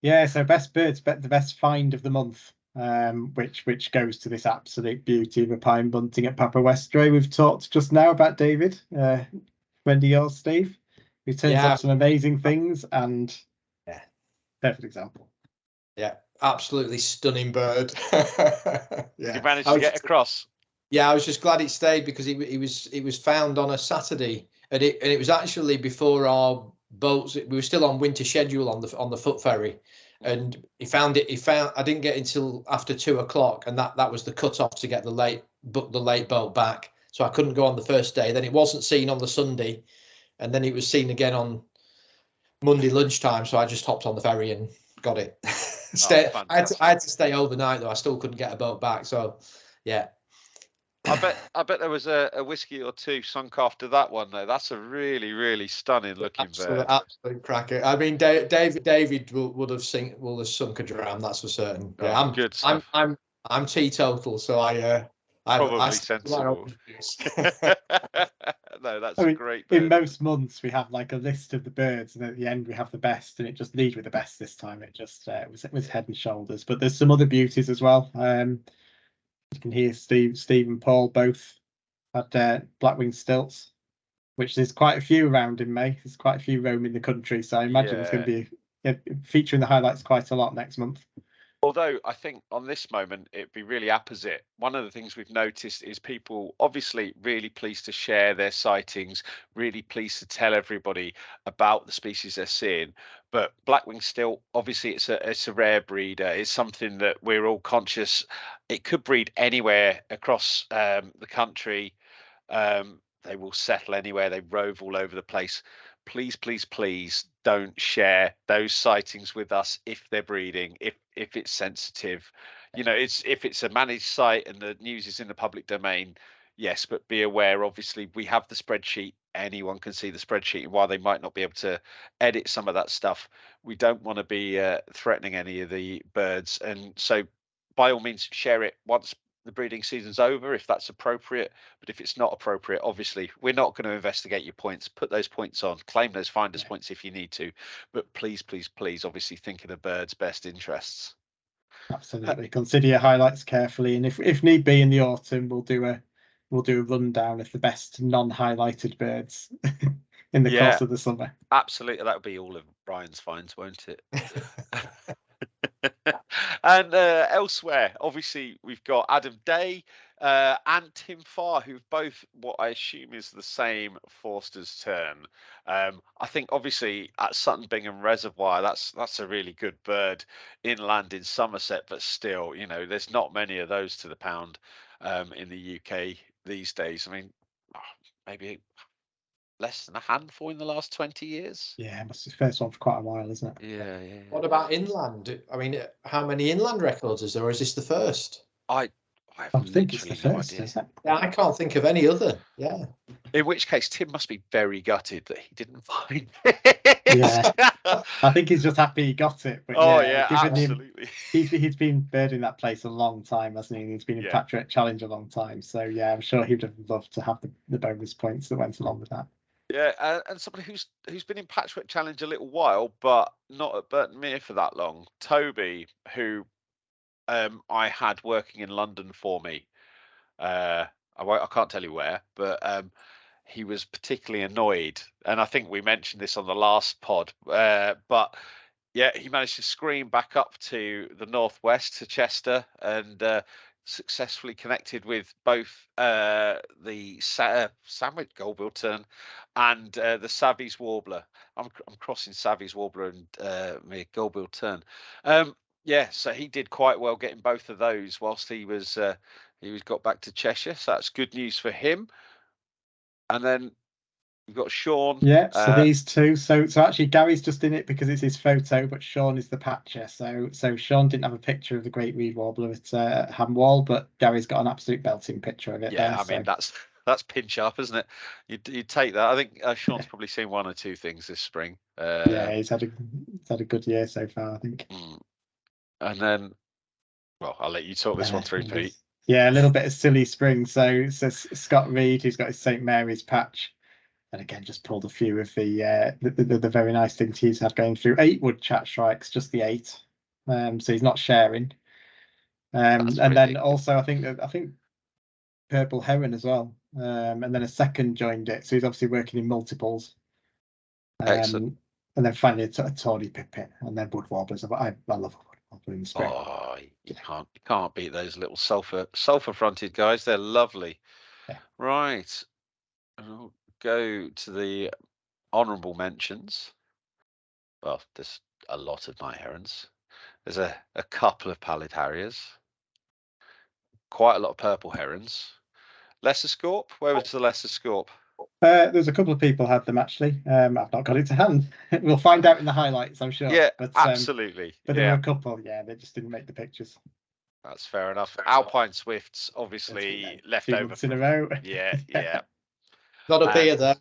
Yeah, so best birds, the best find of the month, which goes to this absolute beauty of a pine bunting at Papa Westray. We've talked just now about David. When do yours, Steve? Who turns up some amazing things, and perfect example. Yeah, absolutely stunning bird. Did you manage to get across? Yeah, I was just glad it stayed because it was found on a Saturday, and it was actually before our boats. We were still on winter schedule on the foot ferry, and he found it. I didn't get until after 2 o'clock, and that was the cut off to get the late boat back. So I couldn't go on the first day. Then it wasn't seen on the Sunday, and then it was seen again on Monday lunchtime. So I just hopped on the ferry and got it. I had to stay overnight though. I still couldn't get a boat back. So yeah. I bet there was a whiskey or two sunk after that one though. That's a really, really stunning looking bird. Absolute cracker. I mean, David would have sunk a dram. That's for certain. Yeah, good stuff. I'm teetotal, so probably sensible. No, that's a great bird. In most months, we have like a list of the birds, and at the end we have the best, and it just lead with the best this time. It just was head and shoulders. But there's some other beauties as well. You can hear Steve and Paul both had black-winged stilts, which there's quite a few around in May. There's quite a few roaming the country, so I imagine there's going to be featuring the highlights quite a lot next month. Although I think on this moment it'd be really apposite. One of the things we've noticed is people obviously really pleased to share their sightings, really pleased to tell everybody about the species they're seeing. But black-winged stilt, obviously it's a rare breeder. It's something that we're all conscious. It could breed anywhere across the country. They will settle anywhere. They rove all over the place. Please, please, please don't share those sightings with us if they're breeding, if it's sensitive. You know, if it's a managed site and the news is in the public domain, yes, but be aware, obviously, we have the spreadsheet. Anyone can see the spreadsheet. And while they might not be able to edit some of that stuff, we don't want to be threatening any of the birds. And so by all means, share it once the breeding season's over if that's appropriate, but if it's not appropriate, obviously we're not going to investigate your points. Put those points on, claim those finders points if you need to, but please obviously think of the bird's best interests. Absolutely. Consider your highlights carefully, and if need be in the autumn we'll do a rundown of the best non-highlighted birds in the course of the summer. Absolutely, that'll be all of Brian's finds, won't it? And elsewhere, obviously, we've got Adam Day and Tim Farr, who've both what I assume is the same Forster's Tern. I think obviously at Sutton Bingham Reservoir, that's a really good bird inland in Somerset, but still, you know, there's not many of those to the pound in the UK these days. I mean, maybe less than a handful in the last 20 years. Yeah, it's the first one for quite a while, isn't it? Yeah. What about inland? I mean, how many inland records is there, or is this the first? I think it's the first, is it? Yeah, I can't think of any other. Yeah. In which case, Tim must be very gutted that he didn't find it. Yeah, I think he's just happy he got it. But absolutely. He's been birding that place a long time, hasn't he? He's been in Patchwork Challenge a long time. So yeah, I'm sure he'd have loved to have the bonus points that went along with that. Yeah, and somebody who's been in Patchwork Challenge a little while, but not at Burton Mere for that long. Toby, who I had working in London for me. I can't tell you where, but he was particularly annoyed, and I think we mentioned this on the last pod. But yeah, he managed to scream back up to the northwest to Chester and successfully connected with both the Sandwich Goldbill Tern and the Savvy's Warbler. I'm crossing Savvy's Warbler and Goldbill Tern. Yeah, so he did quite well getting both of those whilst he was got back to Cheshire. So that's good news for him. And then we've got Sean. Yeah, so these two. So actually Gary's just in it because it's his photo, but Sean is the patcher. So Sean didn't have a picture of the Great Reed Warbler at Hamwall, but Gary's got an absolute belting picture of it. Yeah, I mean that's pin sharp, isn't it? You take that. I think Sean's probably seen one or two things this spring. Yeah, he's had a good year so far, I think. And then, well, I'll let you talk this one through, Pete. Yeah, a little bit of silly spring. So Scott Reed, who's got his St Mary's patch, and again just pulled a few of the very nice things he's had going through. 8 wood chat shrikes, just the 8. So he's not sharing. And then also I think Purple Heron as well. And then a second joined it, so he's obviously working in multiples. Excellent. And then finally a tawny pipit, and then wood warblers. I love a wood warbler in the spring. Oh, you can't beat those little sulphur fronted guys. They're lovely. Yeah. Right. I'll go to the honourable mentions. Well, there's a lot of night herons. There's a couple of pallid harriers. Quite a lot of purple herons. Lesser Scorp? Where was the Lesser Scorp? There's a couple of people had them actually. I've not got it to hand. We'll find out in the highlights, I'm sure. Yeah, but absolutely. But there were a couple. Yeah, they just didn't make the pictures. That's fair enough. Alpine Swifts, obviously left over in a row. Yeah. Not up here though.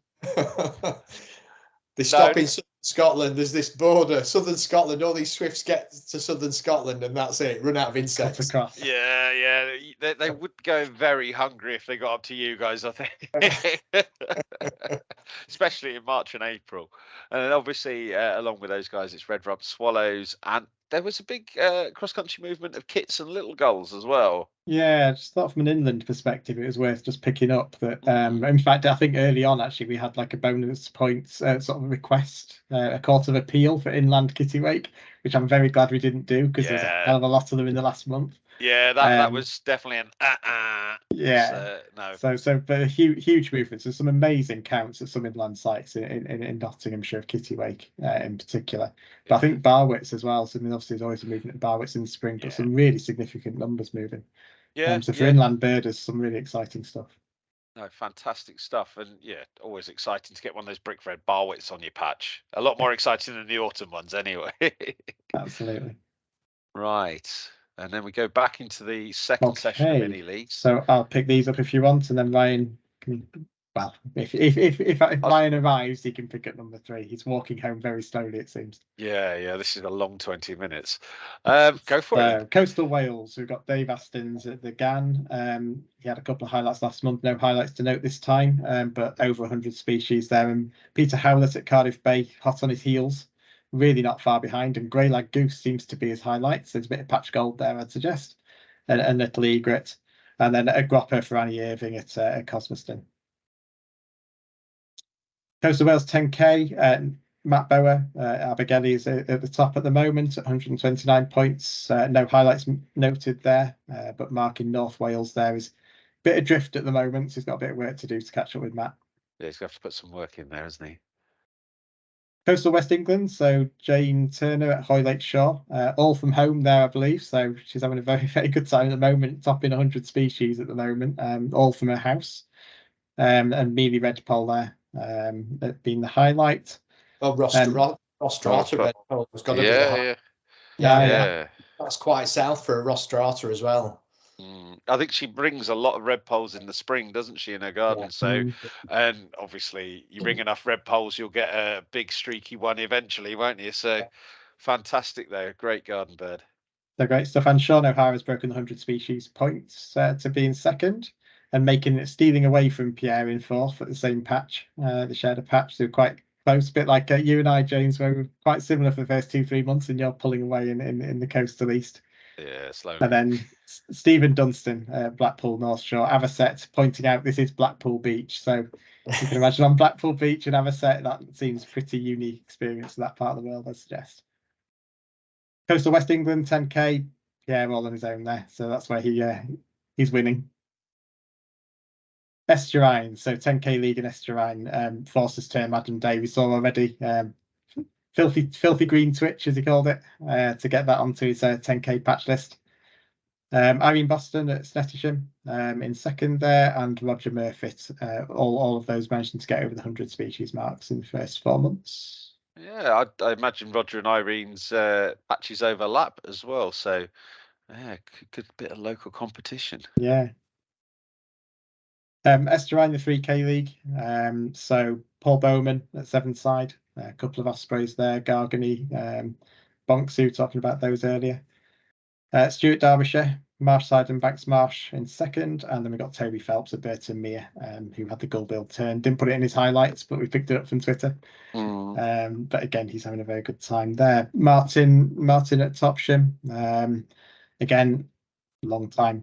They stop in Scotland. There's this border, southern Scotland. All these swifts get to southern Scotland, and that's it. Run out of insects. Yeah. They would go very hungry if they got up to you guys, I think. Especially in March and April. And then obviously, along with those guys, it's red-rumped swallows, and there was a big cross-country movement of kits and little gulls as well. Yeah, just thought from an inland perspective, it was worth just picking up that. In fact, I think early on, actually, we had like a bonus points sort of request, a court of appeal for inland kittiwake, which I'm very glad we didn't do because there's a hell of a lot of them in the last month. Yeah, that was definitely an Yeah. No. So but a huge movements. There's some amazing counts at some inland sites in Nottinghamshire of kittiwake in particular. But I think Barwitz as well. So I mean, obviously there's always a movement at Barwitz in the spring, but some really significant numbers moving. So for inland birders, some really exciting stuff. No, fantastic stuff, and always exciting to get one of those brick red Barwitz on your patch. A lot more exciting than the autumn ones, anyway. Absolutely. Right, and then we go back into the second session of mini leagues. So I'll pick these up if you want, and then Ryan can. Well, if Ryan arrives, he can pick up number 3. He's walking home very slowly, it seems. Yeah. This is a long 20 minutes. Go for it. Coastal Wales. We've got Dave Astons at the GAN. He had a couple of highlights last month. No highlights to note this time, but over 100 species there. And Peter Howlett at Cardiff Bay, hot on his heels, really not far behind. And Grey Lag Goose seems to be his highlights. There's a bit of patch gold there, I'd suggest, and Little Egret, and then a Gropper for Annie Irving at Cosmoston. Coastal Wales 10K, Matt Bower, Abergele is at the top at the moment at 129 points. No highlights noted there, but Mark in North Wales there is a bit adrift at the moment, so he's got a bit of work to do to catch up with Matt. Yeah, he's going to have to put some work in there, hasn't he? Coastal West England, so Jane Turner at Hoylake Shore, all from home there, I believe. So she's having a very, very good time at the moment, topping 100 species at the moment, all from her house. And Mealy Redpole there. Being the highlight. Well, Rostrata Redpole has got to be the highlight. Yeah. That's quite south for a Rostrata as well. I think she brings a lot of red poles in the spring, doesn't she, in her garden? So, and obviously you bring enough red poles, you'll get a big streaky one eventually, won't you? So fantastic there, great garden bird. So great stuff. And Sean O'Hara's broken the 100 species points to be in second, and stealing away from Pierre in fourth at the same patch. They shared a patch, so quite close, a bit like you and I, James, where we're quite similar for the first 2-3 months, and you're pulling away in the coastal east. Yeah, slowly. And then Stephen Dunstan, Blackpool North Shore, Avocet, pointing out this is Blackpool Beach. So you can imagine on Blackpool Beach and Avocet, that seems pretty unique experience in that part of the world, I suggest. Coastal West England 10K, Pierre all on his own there, so that's where he's winning. Estuarine, so 10K league in Estuarine, Forster's term, Adam Day, we saw already. Filthy green twitch, as he called it, to get that onto his 10K patch list. Irene Boston at Snettisham in second there, and Roger Murfitt, all of those managing to get over the 100 species marks in the first 4 months. Yeah, I imagine Roger and Irene's patches overlap as well, so yeah, good bit of local competition. Yeah. Estuarine, the 3K league. So Paul Bowman at 7th side, a couple of Ospreys there, Gargany, Bonksu, talking about those earlier. Stuart Derbyshire, Marshside and Banks Marsh in second, and then we got Toby Phelps at Burton Mere, who had the Gullbill turn. Didn't put it in his highlights, but we picked it up from Twitter. But again, he's having a very good time there. Martin at Topsham, again, long time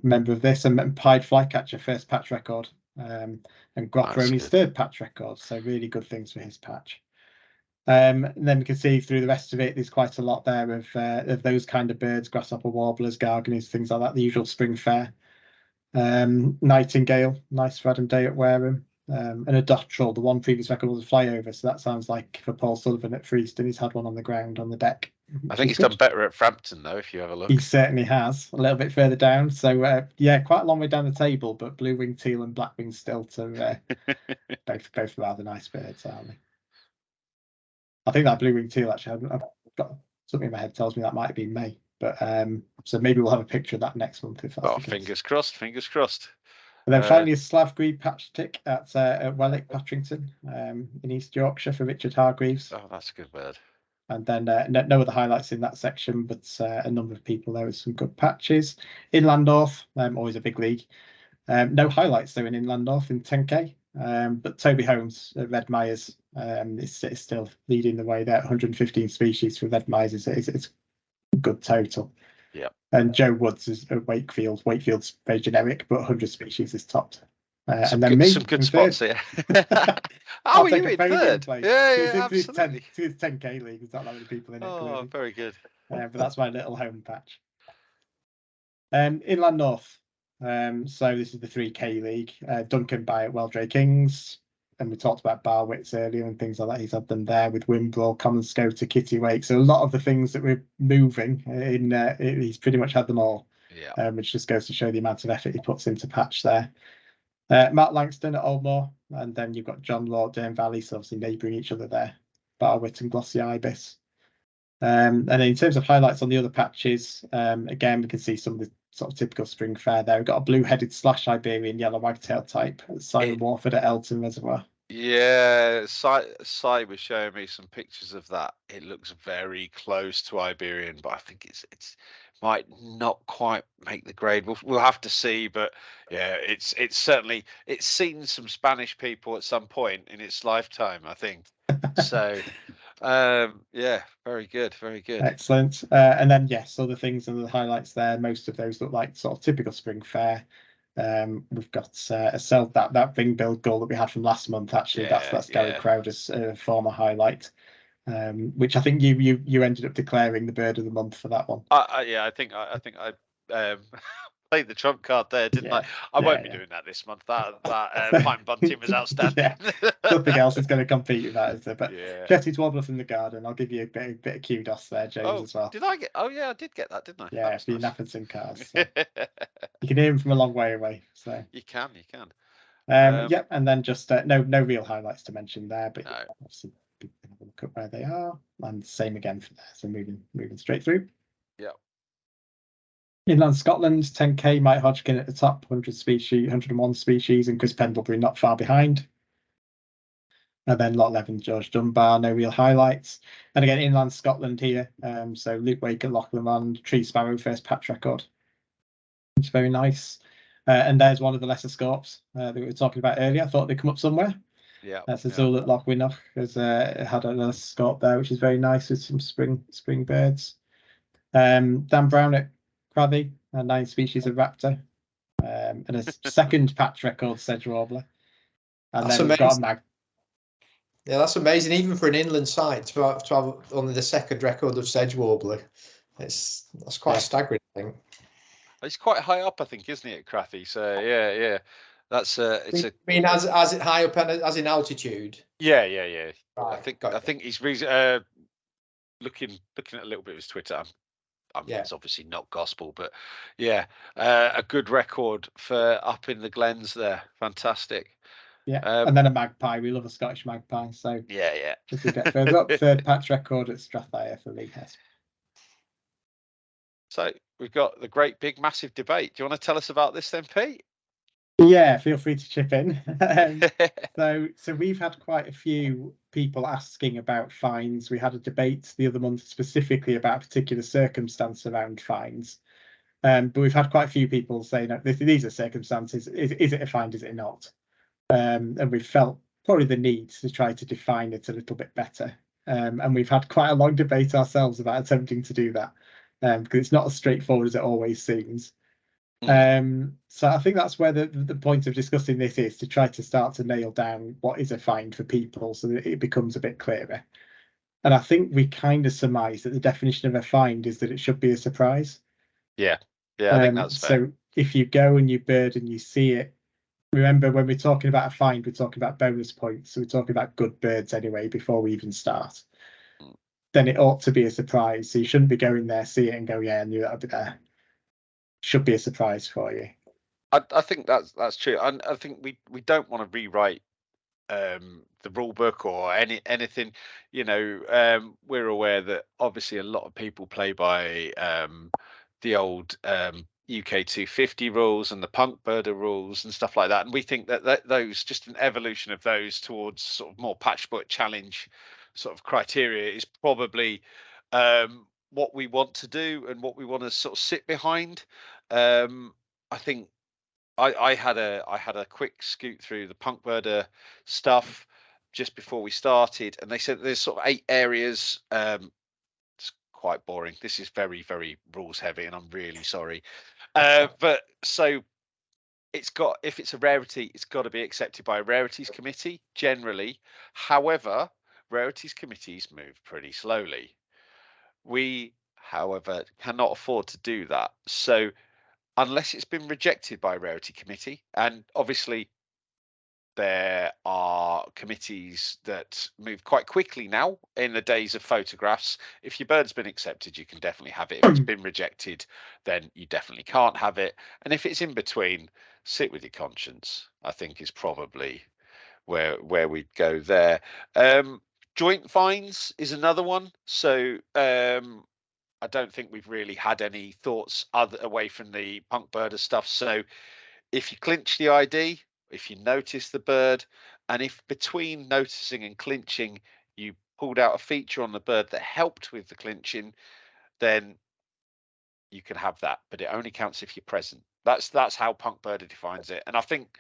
member of this, and Pied Flycatcher first patch record, and Gropper only his 3rd patch record. So really good things for his patch. And then we can see through the rest of it, there's quite a lot there of those kind of birds, grasshopper warblers, garganers, things like that, the usual spring fare. Nightingale, nice for Adam Day at Wareham. And a dotterel, the one previous record was a flyover, so that sounds like for Paul Sullivan at Freeston, he's had one on the ground on the deck. I think he's done better at Frampton though, if you have a look. He certainly has, a little bit further down. So yeah, quite a long way down the table, but blue wing teal and black wing stilt are both rather nice birds, aren't they? I think that blue wing teal actually, I've got something in my head tells me that might have been May, but so maybe we'll have a picture of that next month if that's the case. Fingers crossed, fingers crossed. And then finally, a Slav Green patch tick at Welwick, Pattrington, in East Yorkshire for Richard Hargreaves. Oh, that's a good bird. And then no other highlights in that section, but a number of people there with some good patches. Inland North, always a big league. No highlights though in Inland North in 10K, but Toby Holmes at Red Myers is still leading the way there. 115 species for Red Myers is a good total. Yeah. And Joe Woods is at Wakefield. Wakefield's very generic, but 100 species is topped. And then some good spots here. How are you in third? Yeah, absolutely. It's 10K league. There's not that many people in it. Oh, very good. But that's my little home patch. Inland North. So this is the 3K league. Duncan by Weldrake Kings. And we talked about Barwitz earlier and things like that. He's had them there with Wimbrel, Common Scoter, Kitty Wake. So a lot of the things that we're moving he's pretty much had them all. Yeah. Which just goes to show the amount of effort he puts into patch there. Matt Langston at Oldmore, and then you've got John Law, Dame Valley, so obviously neighbouring each other there. Barwit and Glossy Ibis. And then in terms of highlights on the other patches, again, we can see some of the sort of typical spring fare there. We've got a blue-headed slash Iberian yellow wagtail type, Simon Warford at Elton Reservoir. Yeah, Si was showing me some pictures of that. It looks very close to Iberian, but I think it's might not quite make the grade. We'll have to see, but yeah, it's certainly seen some Spanish people at some point in its lifetime, I think. So yeah, very good, very good. Excellent. And then yes, other things and the highlights there. Most of those look like sort of typical spring fare. We've got that ring build goal that we had from last month. Actually, that's Gary Crowder's former highlight, which I think you ended up declaring the bird of the month for that one. I think I played the trump card there, didn't I? I won't be doing that this month. That pine bunting was outstanding. Nothing else is going to compete with that, is there? But Jetty's Wobbler from the Garden. I'll give you a bit of kudos there, James, as well. Did I get? Oh yeah, I did get that, didn't I? Yeah, for your Napperton cards. So. You can hear him from a long way away. So you can. Yep, and then just no real highlights to mention there, but obviously people can have a look at where they are, and same again for there. So moving straight through. Yeah. Inland Scotland, 10K, Mike Hodgkin at the top, 101 species, and Chris Pendlebury not far behind. And then Lot 11, George Dunbar, no real highlights. And again, Inland Scotland here. So Luke Wake at Loch Lomond, Tree Sparrow, first patch record. It's very nice. And there's one of the lesser scorps that we were talking about earlier. I thought they'd come up somewhere. Yeah. That's Azul at Loch Winnoch has had another scorp there, which is very nice with some spring birds. Dan Brown at Crathy, 9 species of raptor, and a second patch record sedge warbler. And that's then we've got a mag. Yeah, that's amazing. Even for an inland site to have only the second record of sedge warbler, that's quite a staggering thing. It's quite high up, I think, isn't it, at Crathy? So yeah. That's it's I mean, as it high up as in altitude. Yeah. Right, I think he's looking at a little bit of his Twitter. It's obviously not gospel, but yeah, a good record for up in the glens there. Fantastic. Yeah, and then a magpie. We love a Scottish magpie. So yeah. Just a bit further up, third patch record at Strathire for Lee Hess. So we've got the great big massive debate. Do you want to tell us about this then, Pete? Yeah, feel free to chip in. So we've had quite a few people asking about fines. We had a debate the other month specifically about a particular circumstance around fines. But we've had quite a few people saying that these are circumstances. Is it a fine? Is it not? And we felt probably the need to try to define it a little bit better. And we've had quite a long debate ourselves about attempting to do that because it's not as straightforward as it always seems. So I think that's where the point of discussing this is, to try to start to nail down what is a fine for people so that it becomes a bit clearer. And I think we kind of surmise that the definition of a find is that it should be a surprise. Yeah, I think that's fair. So if you go and you bird and you see it, remember when we're talking about a find, we're talking about bonus points. So we're talking about good birds anyway before we even start. Then it ought to be a surprise. So you shouldn't be going there, see it, and go, yeah, I knew that would be there. Should be a surprise for you. I think that's true. And I think we don't want to rewrite the rule book or anything. We're aware that obviously a lot of people play by the old UK 250 rules and the punk birder rules and stuff like that, and we think that those, just an evolution of those towards sort of more Patchwork challenge sort of criteria, is probably what we want to do and what we want to sort of sit behind. I think I had a quick scoot through the punk birder stuff just before we started, and they said there's sort of 8 areas. It's quite boring. This is very, very rules heavy, and I'm really sorry. But so if it's a rarity, it's got to be accepted by a rarities committee generally. However, rarities committees move pretty slowly. We, however, cannot afford to do that. So unless it's been rejected by a rarity committee, and obviously there are committees that move quite quickly now in the days of photographs. If your bird's been accepted, you can definitely have it. If it's been rejected, then you definitely can't have it. And if it's in between, sit with your conscience, I think, is probably where we'd go there. Joint fines is another one. So I don't think we've really had any thoughts away from the punk birder stuff. So if you clinch the ID, if you notice the bird, and if between noticing and clinching you pulled out a feature on the bird that helped with the clinching, then you can have that, but it only counts if you're present. That's how punk birder defines it, and I think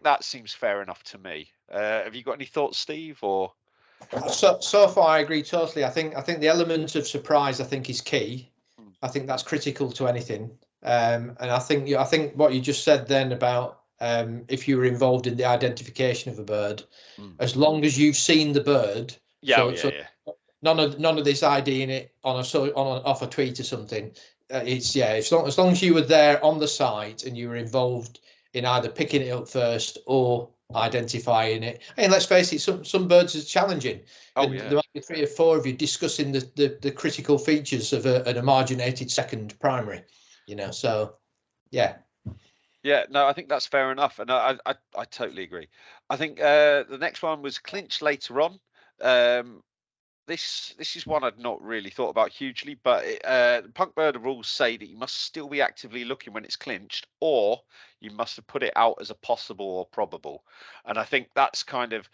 that seems fair enough to me. Have you got any thoughts, Steve? Or so far I agree totally. I think the element of surprise, I think, is key. I think that's critical to anything. And I think what you just said then about if you were involved in the identification of a bird, as long as you've seen the bird, none of this IDing it off a tweet or something. As long as you were there on the site and you were involved in either picking it up first or identifying it. And let's face it, some birds are challenging. There might be 3 or 4 of you discussing the critical features of an emarginated second primary, so no, I think that's fair enough, and I totally agree. I think the next one was clinch later on. This is one I'd not really thought about hugely, but the punk birder rules say that you must still be actively looking when it's clinched, or you must have put it out as a possible or probable. And I think that's kind of,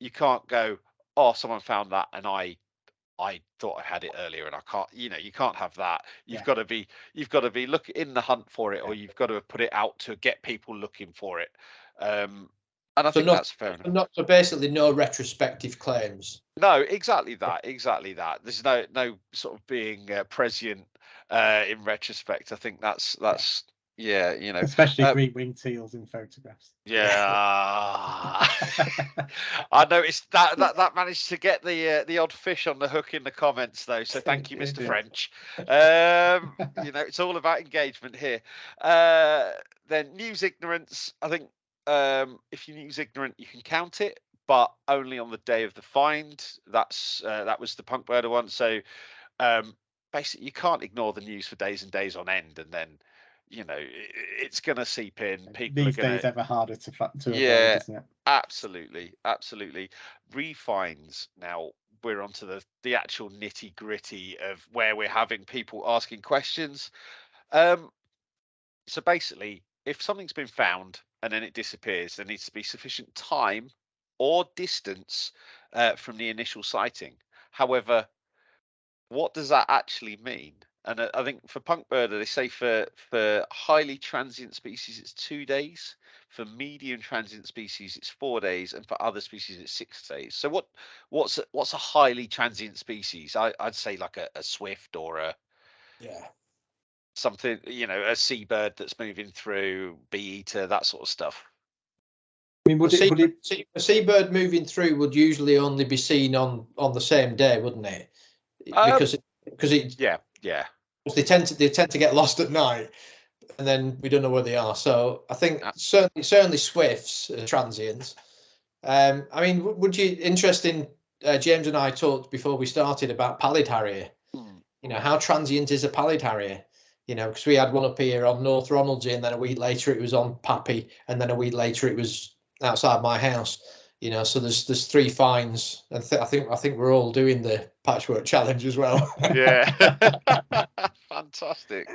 you can't go, oh, someone found that and I thought I had it earlier and I can't, you can't have that. You've got to be looking in the hunt for it, or you've got to put it out to get people looking for it. And I think that's fair enough. So basically no retrospective claims. No, exactly that. There's no sort of being prescient in retrospect. I think that's especially green winged teals in photographs. I noticed that managed to get the odd fish on the hook in the comments though, so thank you, Mr. French. It's all about engagement here. Then news ignorance, I think if you news ignorant you can count it, but only on the day of the find. That was the punk birder one. So basically you can't ignore the news for days and days on end, and then it's going to seep in. People these days ever harder to avoid, isn't it? Absolutely. Refines. Now we're onto the actual nitty gritty of where we're having people asking questions. So basically, if something's been found and then it disappears, there needs to be sufficient time or distance from the initial sighting. However, what does that actually mean? And I think for punk birder, they say for highly transient species, it's 2 days. For medium transient species, it's 4 days, and for other species, it's 6 days. So what's a highly transient species? I'd say like a swift or something, a seabird that's moving through, bee eater, that sort of stuff. I mean, would it a seabird moving through would usually only be seen on the same day, wouldn't it? Because yeah. They tend to get lost at night, and then we don't know where they are. So I think certainly swifts are transients. I mean, would you interesting? James and I talked before we started about pallid harrier. You know, how transient is a pallid harrier? You know, because we had one up here on North Ronaldsay, and then a week later it was on Pappy, and then a week later it was outside my house. You know, so there's 3 finds, and I think we're all doing the patchwork challenge as well. Yeah. Fantastic.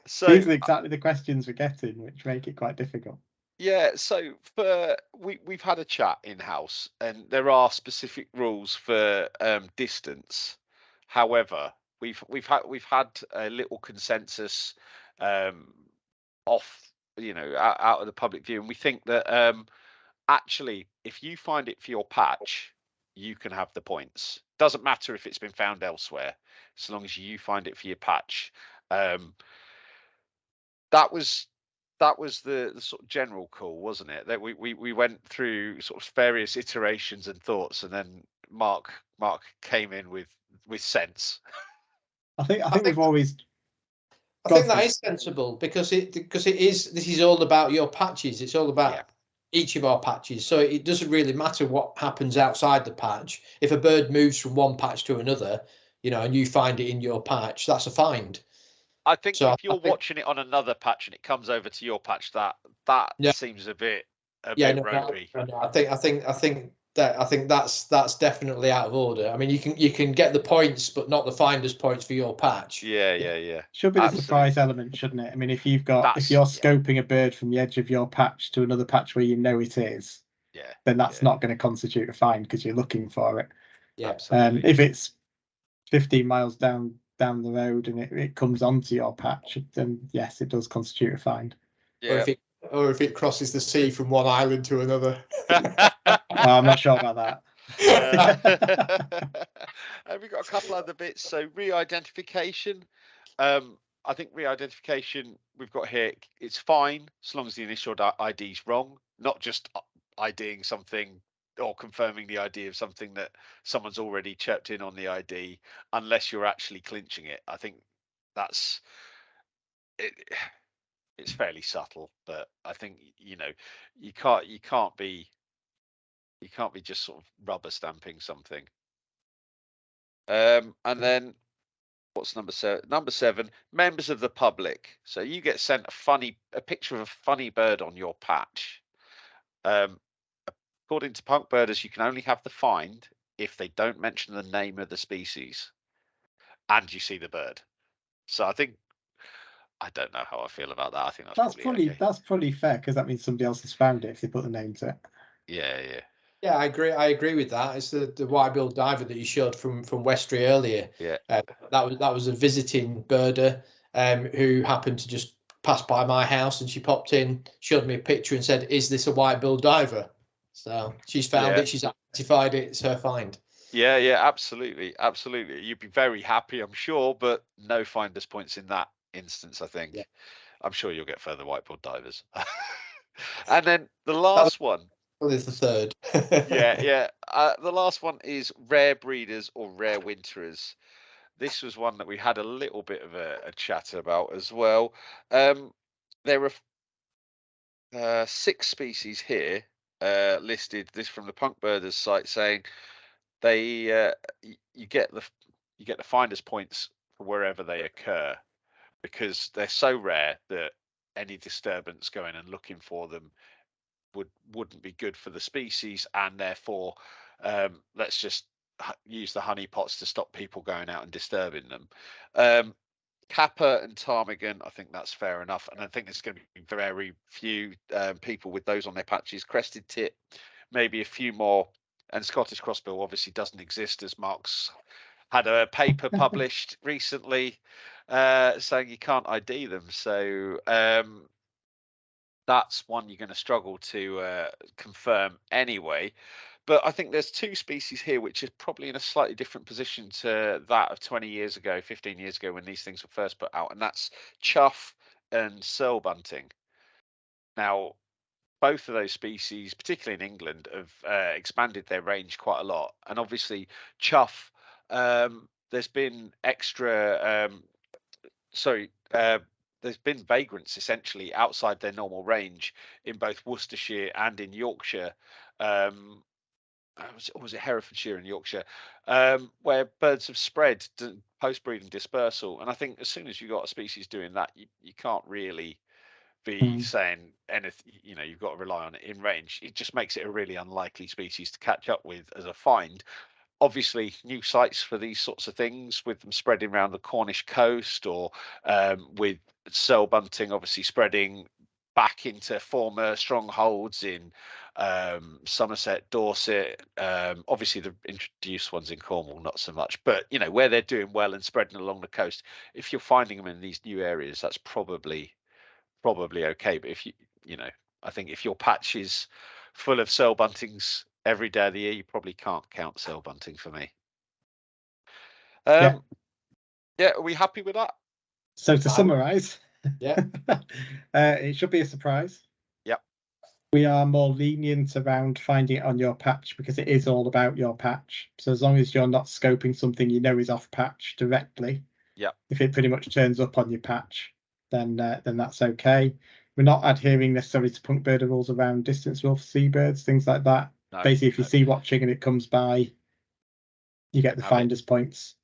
So these are exactly the questions we're getting, which make it quite difficult. Yeah, so we've had a chat in house, and there are specific rules for distance. However, we've had a little consensus off, out of the public view, and we think that actually, if you find it for your patch, you can have the points. Doesn't matter if it's been found elsewhere, as long as you find it for your patch. That was the sort of general call, wasn't it? That we went through sort of various iterations and thoughts, and then Mark came in with sense. I think we've always. I think that is sensible because it is. This is all about your patches. It's all about each of our patches. So it doesn't really matter what happens outside the patch. If a bird moves from one patch to another, you know, and you find it in your patch, that's a find. I think if you're watching it on another patch and it comes over to your patch, that seems a bit ropey. No, I think that's definitely out of order. I mean, you can get the points, but not the finder's points for your patch. Yeah. Should be the surprise element, shouldn't it? I mean, if you're scoping a bird from the edge of your patch to another patch where you know it is, then that's not going to constitute a find because you're looking for it. Yeah, absolutely. If it's 15 miles down the road and it comes onto your patch, then yes, it does constitute a find. Yeah. Or if it crosses the sea from one island to another. I'm not sure about that. We've got a couple other bits. So re-identification. I think re-identification we've got here, it's fine as long as the initial ID is wrong, not just IDing something or confirming the ID of something that someone's already chirped in on the ID, unless you're actually clinching it. I think that's it. It's fairly subtle, but I think you can't be just sort of rubber stamping something. And then what's number 7? Number 7, members of the public. So you get sent a picture of a funny bird on your patch. According to Punk Birders, you can only have the find if they don't mention the name of the species and you see the bird. So I don't know how I feel about that. I think that's probably fair because that means somebody else has found it if they put the name to it. Yeah, I agree with that. It's the white-billed diver that you showed from Westray earlier. Yeah. That was a visiting birder who happened to just pass by my house, and she popped in, showed me a picture, and said, "Is this a white-billed diver?" So she's found it. She's identified it. It's her find. Yeah, absolutely. You'd be very happy, I'm sure, but no finder's points in that instance. I think. Yeah. I'm sure you'll get further white-billed divers. And then the last one. Well, there's the third. Yeah. The last one is rare breeders or rare winterers. This was one that we had a little bit of a chat about as well. There are 6 species here listed. This from the Punk Birders site, saying they you get the finder's points for wherever they occur, because they're so rare that any disturbance going and looking for them wouldn't be good for the species, and therefore let's just use the honey pots to stop people going out and disturbing them. Kappa and ptarmigan, I think that's fair enough, and I think there's going to be very few people with those on their patches. Crested tit, maybe a few more, and Scottish crossbill obviously doesn't exist, as Mark's had a paper published recently saying you can't ID them. So that's one you're going to struggle to confirm anyway. But I think there's 2 species here which is probably in a slightly different position to that of 20 years ago, 15 years ago when these things were first put out, and that's chough and searle bunting. Now, both of those species, particularly in England, have expanded their range quite a lot. And obviously, chough, there's been extra, there's been vagrants essentially outside their normal range in both Worcestershire and in Yorkshire. Was it Herefordshire and Yorkshire, where birds have spread post-breeding dispersal. And I think as soon as you've got a species doing that, you can't really be saying anything. You've got to rely on it in range. It just makes it a really unlikely species to catch up with as a find. Obviously, new sites for these sorts of things, with them spreading around the Cornish coast, or with cell bunting obviously spreading back into former strongholds in Somerset, Dorset. Obviously, the introduced ones in Cornwall, not so much. But where they're doing well and spreading along the coast, if you're finding them in these new areas, that's probably okay. But I think if your patch is full of cell buntings every day of the year, you probably can't count cell bunting for me. Yeah, are we happy with that? So to summarize, yeah, it should be a surprise. Yep. We are more lenient around finding it on your patch because it is all about your patch. So as long as you're not scoping something is off patch directly, if it pretty much turns up on your patch, then that's okay. We're not adhering necessarily to punk birder rules around distance rule for seabirds, things like that. No, basically, if you see watching and it comes by, you get the finder's points.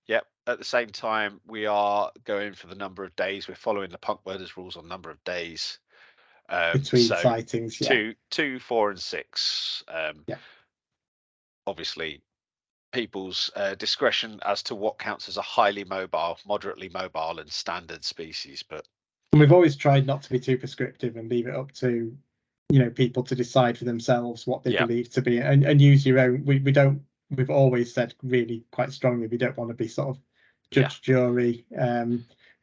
Yep. At the same time, we are going for the number of days. We're following the punk birders rules on number of days between sightings. Yeah. 2, 4, and 6. Obviously, people's discretion as to what counts as a highly mobile, moderately mobile, and standard species. And we've always tried not to be too prescriptive and leave it up to people to decide for themselves what they believe to be, and use your own. We don't. We've always said really quite strongly we don't want to be sort of judge, jury.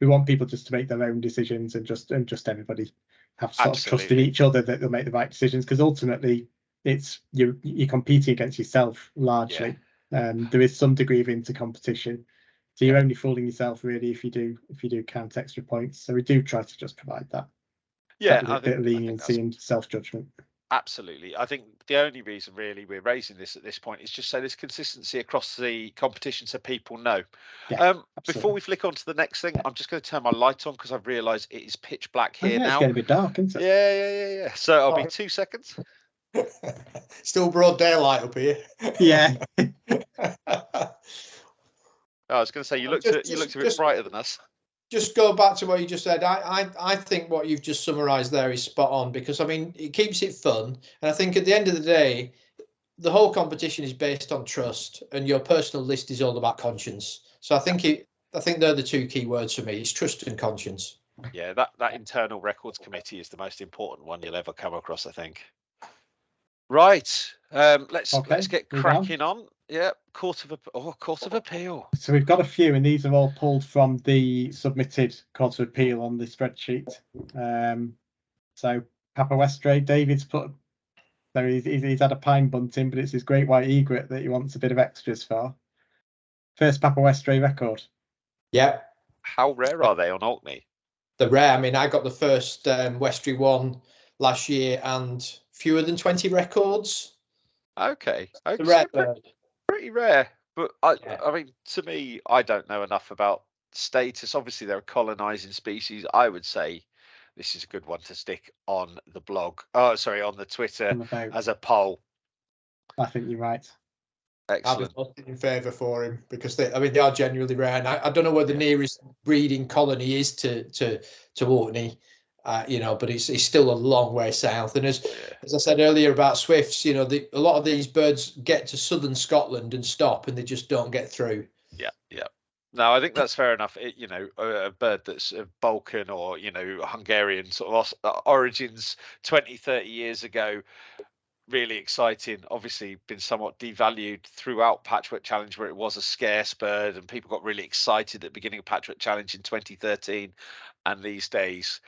We want people just to make their own decisions and just everybody have sort of trust in each other that they'll make the right decisions, because ultimately it's you're competing against yourself largely. There is some degree of inter-competition, so you're only fooling yourself really if you do count extra points. So we do try to just provide that bit of leniency and self-judgment. Absolutely. I think the only reason really we're raising this at this point is just so there's consistency across the competition, so people know. Before we flick on to the next thing, I'm just going to turn my light on because I've realised it is pitch black here now. It's getting a bit dark, isn't it? Yeah. So I'll be 2 seconds. Still broad daylight up here. Yeah. I was going to say you looked a bit brighter than us. Just go back to what you just said. I think what you've just summarised there is spot on, because I mean it keeps it fun, and I think at the end of the day, the whole competition is based on trust, and your personal list is all about conscience. So I think they're the two key words for me: it's trust and conscience. Yeah, that internal records committee is the most important one you'll ever come across, I think. Right, let's get cracking on. Yeah, Court of Appeal. So we've got a few, and these are all pulled from the submitted Court of Appeal on the spreadsheet. So Papa Westray, David's put. So he's had a pine bunting, but it's his great white egret that he wants a bit of extras for. First Papa Westray record. Yeah. How rare are they on Orkney? They're rare. I mean, I got the first Westray one last year, and fewer than 20 records. Okay. Rare pretty rare, but I mean, to me, I don't know enough about status. Obviously, they're a colonizing species. I would say this is a good one to stick on the blog. Oh, sorry, on the Twitter as a poll. I think you're right. Excellent. I was in favour for him because they are genuinely rare, and I don't know where the nearest breeding colony is to Orkney. But it's still a long way south. And as I said earlier about swifts, a lot of these birds get to southern Scotland and stop, and they just don't get through. Yeah. No, I think that's fair enough. A bird that's of Balkan or Hungarian sort of origins 20, 30 years ago, really exciting. Obviously, been somewhat devalued throughout Patchwork Challenge, where it was a scarce bird, and people got really excited at the beginning of Patchwork Challenge in 2013, and these days.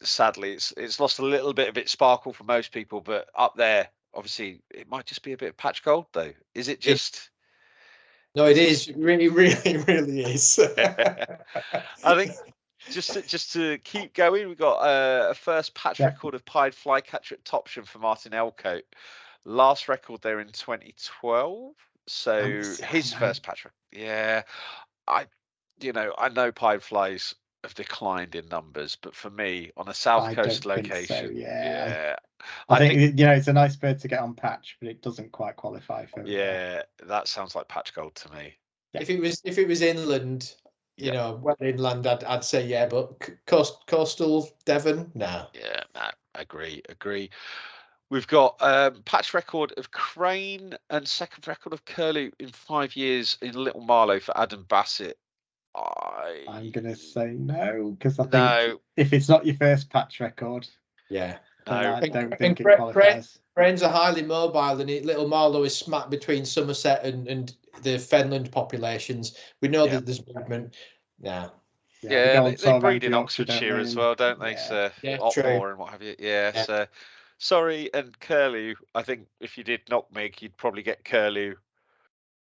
Sadly, it's lost a little bit of its sparkle for most people, but up there, obviously, it might just be a bit of patch gold, though. Is it just? No, it is. It really, really, really is. I think just to keep going, we've got a first patch record of pied flycatcher at Topsham for Martin Elcote. Last record there in 2012. So his first patch record. Yeah, I know pied flies have declined in numbers, but for me, on a south coast location, so, yeah. I think it's a nice bird to get on patch, but it doesn't quite qualify for. Yeah, that sounds like patch gold to me. If it was inland, well inland, I'd say yeah, but coastal Devon, no. Yeah, no, agree. We've got patch record of Crane and second record of Curlew in 5 years in Little Marlow for Adam Bassett. I'm gonna say no, because I think if it's not your first patch record, then no, I don't think it qualifies. Cranes are highly mobile, and Little Marlow is smack between Somerset and the Fenland populations. We know that there's movement. Yeah, they breed in Oxfordshire as well, don't they? So Otmore and what have you. Yeah. So sorry, and Curlew. I think if you did Knockmig, you'd probably get Curlew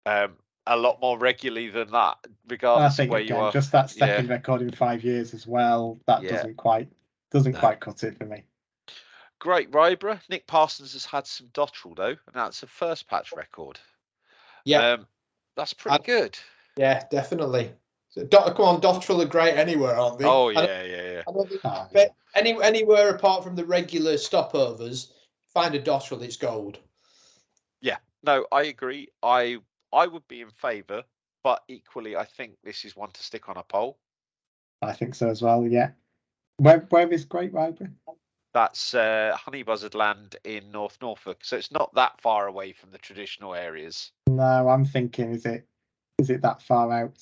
a lot more regularly than that, regardless of where you are. Just that second record in 5 years as well. That doesn't quite cut it for me. Great Ryborough. Nick Parsons has had some dotterel though, and that's a first patch record. Yeah, that's pretty good. Yeah, definitely. So, come on, dotterel are great anywhere, aren't they? Oh yeah. But anywhere apart from the regular stopovers, find a dotterel, it's gold. Yeah, no, I agree. I would be in favour, but equally, I think this is one to stick on a pole. I think so as well. Yeah. Where is Great Ryborough? That's Honey Buzzard Land in North Norfolk, so it's not that far away from the traditional areas. No, I'm thinking, is it that far out?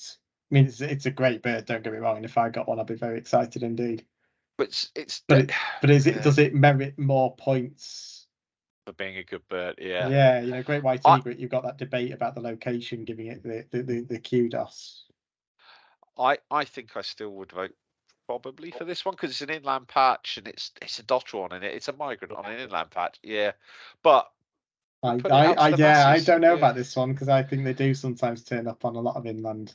I mean, it's a great bird. Don't get me wrong. And if I got one, I'd be very excited indeed. But does it merit more points for being a good bird? Yeah. Yeah, Great White Egret. You've got that debate about the location, giving it the kudos. I think I still would vote probably for this one because it's an inland patch and it's a dotterel on it. It's a migrant on an inland patch. Yeah, but I don't know about this one because I think they do sometimes turn up on a lot of inland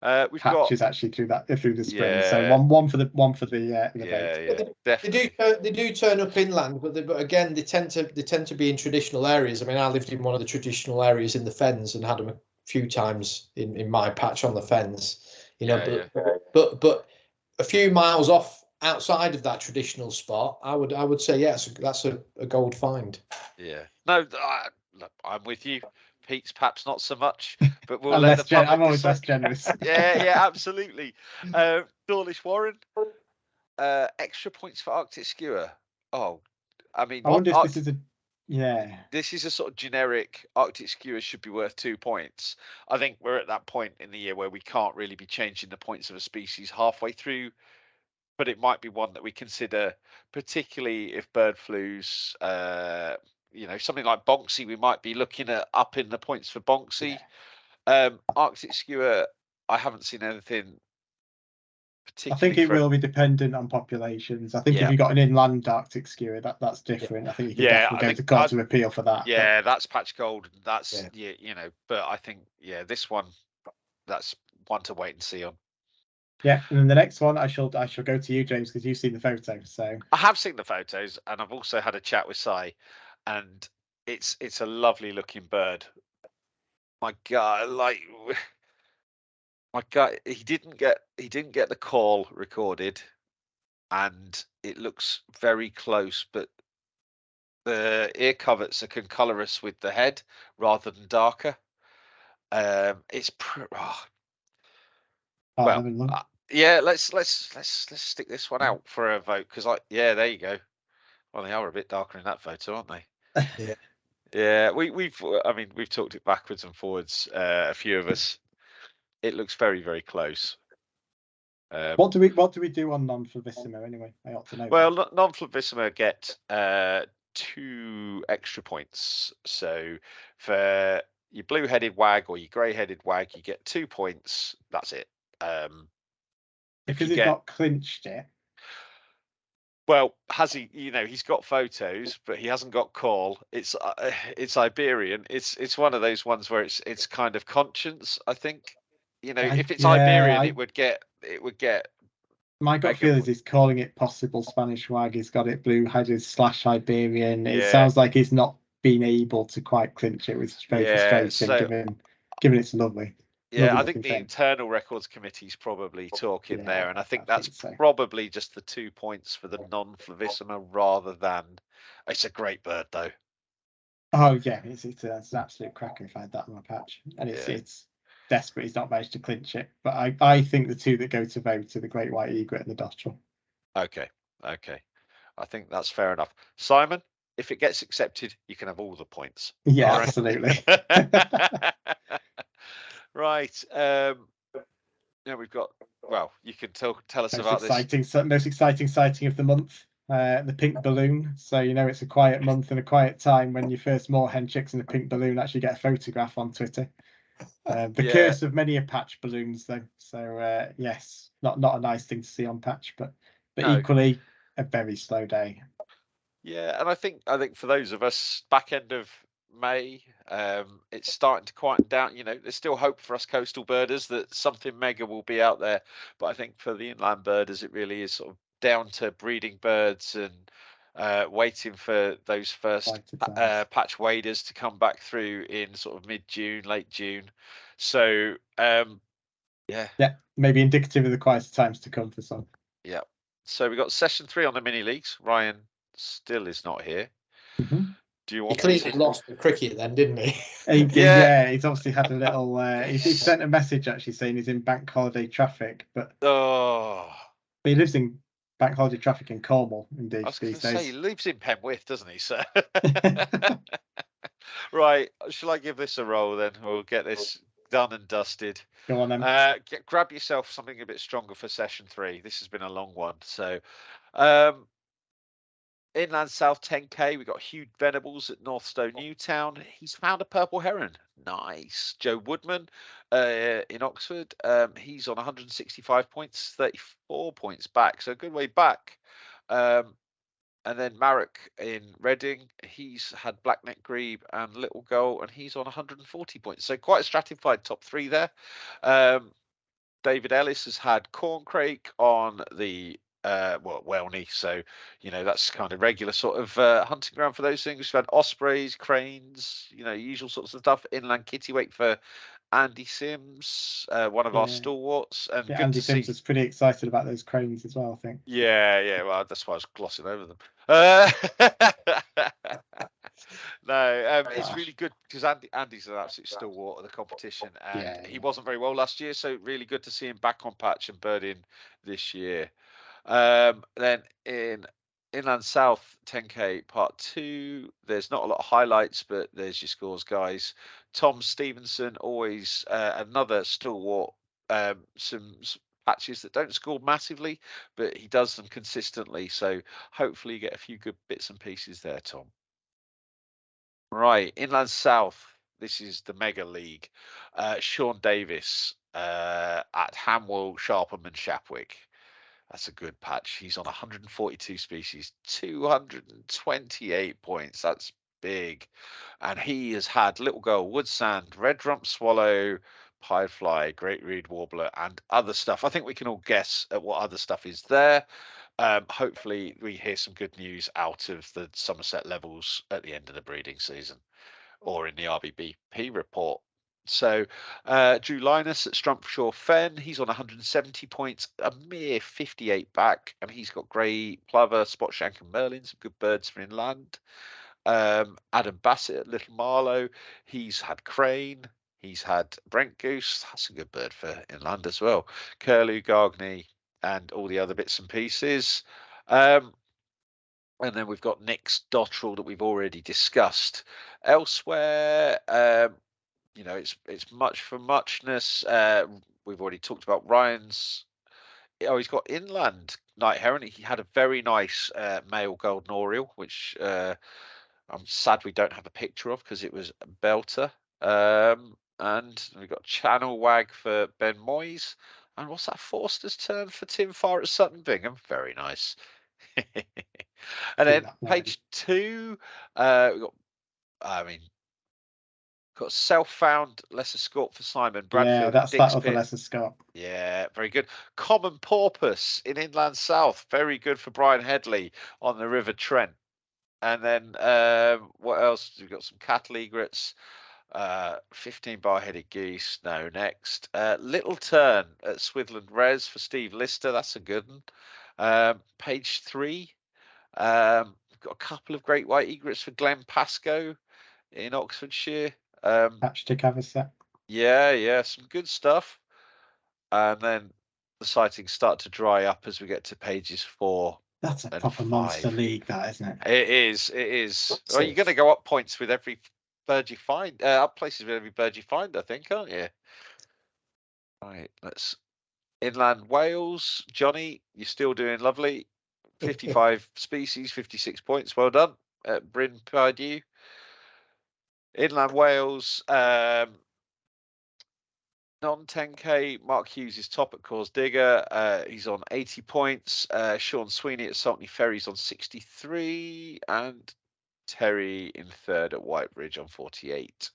patches actually through the spring. So one for the vote. They do turn up inland, but again they tend to be in traditional areas. I mean, I lived in one of the traditional areas in the Fens and had them a few times in my patch on the Fens. But a few miles off outside of that traditional spot, I would say yes, that's a gold find. Yeah, no, I'm with you. Pete's perhaps not so much, but we'll let the public I'm always less generous. yeah, absolutely. Dawlish Warren, extra points for Arctic Skewer. Oh, I mean, I wonder if this is this is a sort of generic Arctic Skewer should be worth 2 points. I think we're at that point in the year where we can't really be changing the points of a species halfway through, but it might be one that we consider, particularly if bird flu's, something like Bonksy, we might be looking at upping the points for Bonksy. Arctic Skewer, I haven't seen anything particularly. I think it will be dependent on populations. I think if you've got an inland Arctic Skewer, that's different. I think you can definitely go to court to appeal for that. Yeah, that's patch gold. That's but I think this one, that's one to wait and see on. Yeah, and then the next one I shall go to you, James, because you've seen the photos. So I have seen the photos, and I've also had a chat with Si, and it's a lovely looking bird. My God, he didn't get the call recorded, and it looks very close, but the ear coverts are concolorous with the head rather than darker. It's let's stick this one out for a vote because there you go. Well, they are a bit darker in that photo, aren't they? Yeah, we've talked it backwards and forwards. A few of us. It looks very, very close. What do we do on non-flavissima anyway? I ought to know. Well, non-flavissima get 2 extra points. So for your blue-headed wag or your grey-headed wag, you get 2 points. That's it. Because it's not clinched yet. Well, has he? He's got photos, but he hasn't got call. It's Iberian. It's one of those ones where it's kind of conscience. I think. If it's Iberian, it would get My gut feel is he's calling it possible Spanish wag. He's got it blue headed / Iberian. It sounds like he's not been able to quite clinch it, which is very frustrating, given it's lovely. Yeah, I think the internal records committee is probably talking there, and I think that's probably just the 2 points for the non-Flavissima rather than. It's a great bird though. Oh yeah, it's an absolute cracker if I had that on my patch, and it's desperate he's not managed to clinch it. But I think the two that go to vote are the Great White Egret and the Dotterel. Okay, I think that's fair enough. Simon, if it gets accepted, you can have all the points. Yeah, right? Absolutely. Right. Now we've got. Well, you can tell us about this. Most exciting sighting of the month. The pink balloon. So it's a quiet month and a quiet time when your first moorhen chicks in a pink balloon actually get a photograph on Twitter. The curse of many a patch balloons, though. So yes, not a nice thing to see on patch, but equally a very slow day. Yeah, and I think for those of us back end of May, it's starting to quieten down. There's still hope for us coastal birders that something mega will be out there, but I think for the inland birders, it really is sort of down to breeding birds and waiting for those first patch waders to come back through in sort of mid-June, late June. So yeah, maybe indicative of the quieter times to come for some. Yeah. So we got session 3 on the mini leagues. Ryan still is not here. Mm-hmm. Do you want? He clearly lost the cricket then, didn't he? Yeah, he's obviously had a little. He sent a message actually saying he's in bank holiday traffic, but he lives in bank holiday traffic in Cornwall. Indeed, I was going to say he lives in Penwith, doesn't he? So right, shall I give this a roll then? We'll get this done and dusted. Go on then. Grab yourself something a bit stronger for session 3. This has been a long one, so. Inland South 10K, we got Hugh Venables at Northstowe Newtown. He's found a purple heron. Nice. Joe Woodman in Oxford. He's on 165 points, 34 points back. So a good way back. And then Marek in Reading, he's had Blackneck Grebe and Little Gull, and he's on 140 points. So quite a stratified top 3 there. David Ellis has had Corncrake on the Welney, so that's kind of regular sort of hunting ground for those things. We've had ospreys, cranes, usual sorts of stuff. Inland Kittiwake for Andy Sims, one of our stalwarts, and good Andy to Sims was pretty excited about those cranes as well, I think. Yeah, well, that's why I was glossing over them. No, it's really good because Andy's an absolute stalwart of the competition, and he wasn't very well last year, so really good to see him back on patch and birding this year. Then in Inland South 10K Part 2, there's not a lot of highlights, but there's your scores, guys. Tom Stevenson, always another stalwart. Some patches that don't score massively, but he does them consistently. So hopefully you get a few good bits and pieces there, Tom. Right, Inland South. This is the Mega League. Sean Davis at Hamwell, Sharpham and Shapwick. That's a good patch. He's on 142 species, 228 points. That's big. And he has had Little Girl, Woodsand, Red Rump Swallow, Piedfly, Great Reed Warbler, and other stuff. I think we can all guess at what other stuff is there. Hopefully we hear some good news out of the Somerset levels at the end of the breeding season or in the RBBP report. So Drew Linus at Strumpshaw Fen, he's on 170 points, a mere 58 back, and he's got grey plover, spotshank and merlin, some good birds for inland. Adam Bassett at Little Marlow, he's had crane, he's had Brent Goose, that's a good bird for inland as well. Curlew, Gargney, and all the other bits and pieces. And then we've got Nick's Dotterel that we've already discussed. Elsewhere, it's much for muchness. We've already talked about Ryan's. Oh, he's got inland night heron. He had a very nice male golden oriole, which I'm sad we don't have a picture of because it was a belter. And we've got Channel Wag for Ben Moyes. And what's that? Forster's turn for Tim Farr at Sutton Bingham. Very nice. And then page 2, we've got, Got self-found lesser Scott for Simon Bradfield. Yeah, that's that other lesser Scott. Yeah, very good. Common Porpoise in Inland South, very good for Brian Headley on the River Trent. And then what else? We've got some cattle egrets. 15 bar-headed geese. No, next. Little Turn at Swithland Res for Steve Lister. That's a good one. Page 3. We've got a couple of great white egrets for Glenn Pascoe in Oxfordshire. Patch to cover set. Yeah, some good stuff. And then the sightings start to dry up as we get to pages 4. That's a proper monster league, that, isn't it? It is. Well, you're going to go up points with every bird you find. Up places with every bird you find, I think, aren't you? Right, let's. Inland Wales, Johnny, you're still doing lovely. 55 species, 56 points. Well done. Bryn Pardue. Inland Wales, non-10K, Mark Hughes is top at Cause Digger. He's on 80 points. Sean Sweeney at Saltney Ferries on 63. And Terry in third at Whitebridge on 48.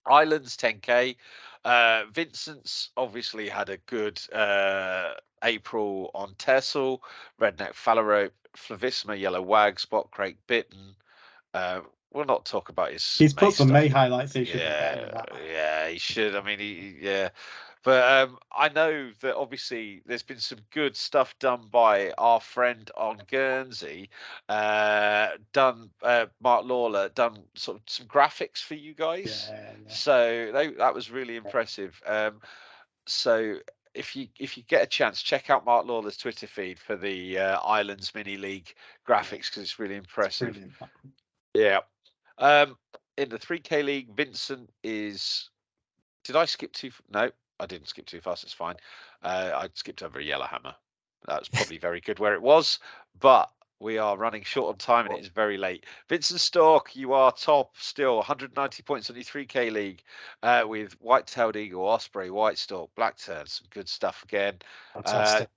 Islands 10K. Vincent's obviously had a good April on Texel, Redneck Phalarope, Flavisma, Yellow Wag, Spot Crake, Bitten. We'll not talk about his. He's put some stuff. May highlights. He should be better than that. Yeah, he should. I mean, yeah. But I know that obviously there's been some good stuff done by our friend on Guernsey, Mark Lawler, done sort of some graphics for you guys. Yeah. So that was really impressive. So if you get a chance, check out Mark Lawler's Twitter feed for the Islands Mini League graphics because it's really impressive. Yeah. In the 3K League, Vincent is. Did I skip too? No, I didn't skip too fast. It's fine. I skipped over a Yellowhammer. That was probably very good where it was, but we are running short on time and it is very late. Vincent Stork, you are top still, 190 points on your 3K League with White-tailed Eagle, Osprey, White Stork, Blackturn, some good stuff again. Fantastic.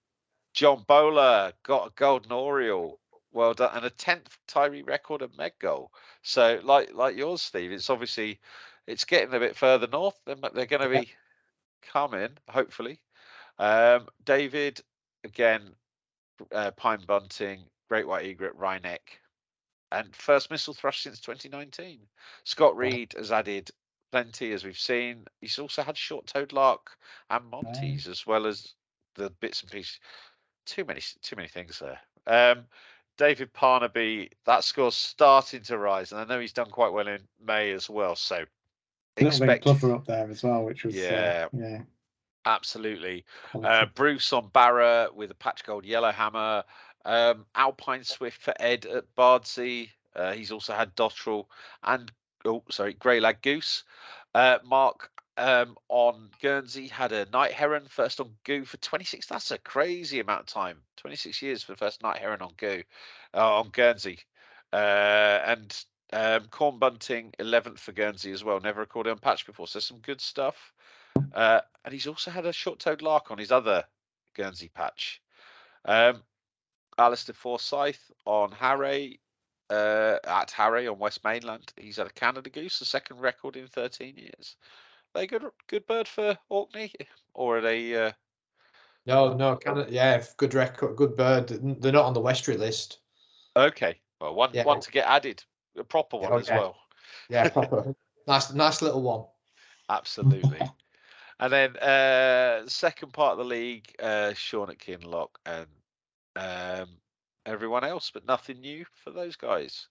John Bowler got a Golden Oriole. Well done, and a 10th Tyree record of Meg goal. So, like yours, Steve, it's obviously getting a bit further north. They're going to be coming, hopefully. David, again, Pine Bunting, Great White Egret, Rhineck, and first missile thrush since 2019. Scott Reed has added plenty, as we've seen. He's also had short-toed lark and Monties, as well as the bits and pieces. Too many things there. David Parnaby, that score's starting to rise, and I know he's done quite well in May as well. So expect Glover up there as well, which was yeah, absolutely. Bruce on Barra with a patch gold Yellowhammer. Alpine Swift for Ed at Bardsey. He's also had Dotterel and Grey Lag Goose. Mark on Guernsey had a Night Heron first on Goo for 26. That's a crazy amount of time. 26 years for the first Night Heron on Goo on Guernsey. And Corn Bunting 11th for Guernsey as well. Never recorded on patch before, so some good stuff. And he's also had a short-toed lark on his other Guernsey patch. Alistair Forsyth on Harry. At Harry on West Mainland, he's had a Canada Goose, the second record in 13 years. Are they good bird for Orkney, or are they? No, Canada. Yeah, good record, good bird. They're not on the Westry list. Okay, well, one to get added, a proper one as well. Yeah, proper. nice little one. Absolutely. And then second part of the league, Sean at Kinloch and everyone else, but nothing new for those guys.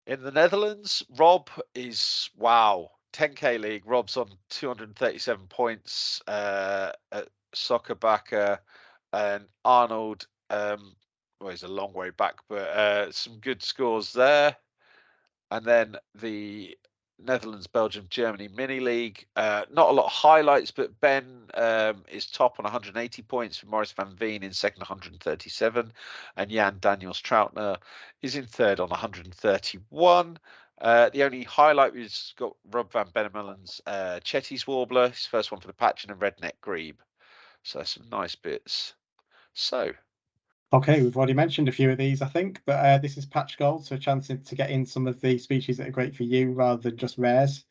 In the Netherlands, Rob is 10K league. Rob's on 237 points at Soccerbacker, and Arnold. He's a long way back, but some good scores there. And then the Netherlands, Belgium, Germany mini league. Not a lot of highlights, but Ben is top on 180 points with Maurice van Veen in second, 137, and Jan Daniels Troutner is in third on 131. The only highlight we've got Rob van Benemelen's Chetty's Warbler, his first one for the patch, and a Redneck Grebe. So some nice bits. So Okay, we've already mentioned a few of these, I think, but this is patch gold, so a chance to get in some of the species that are great for you rather than just rares.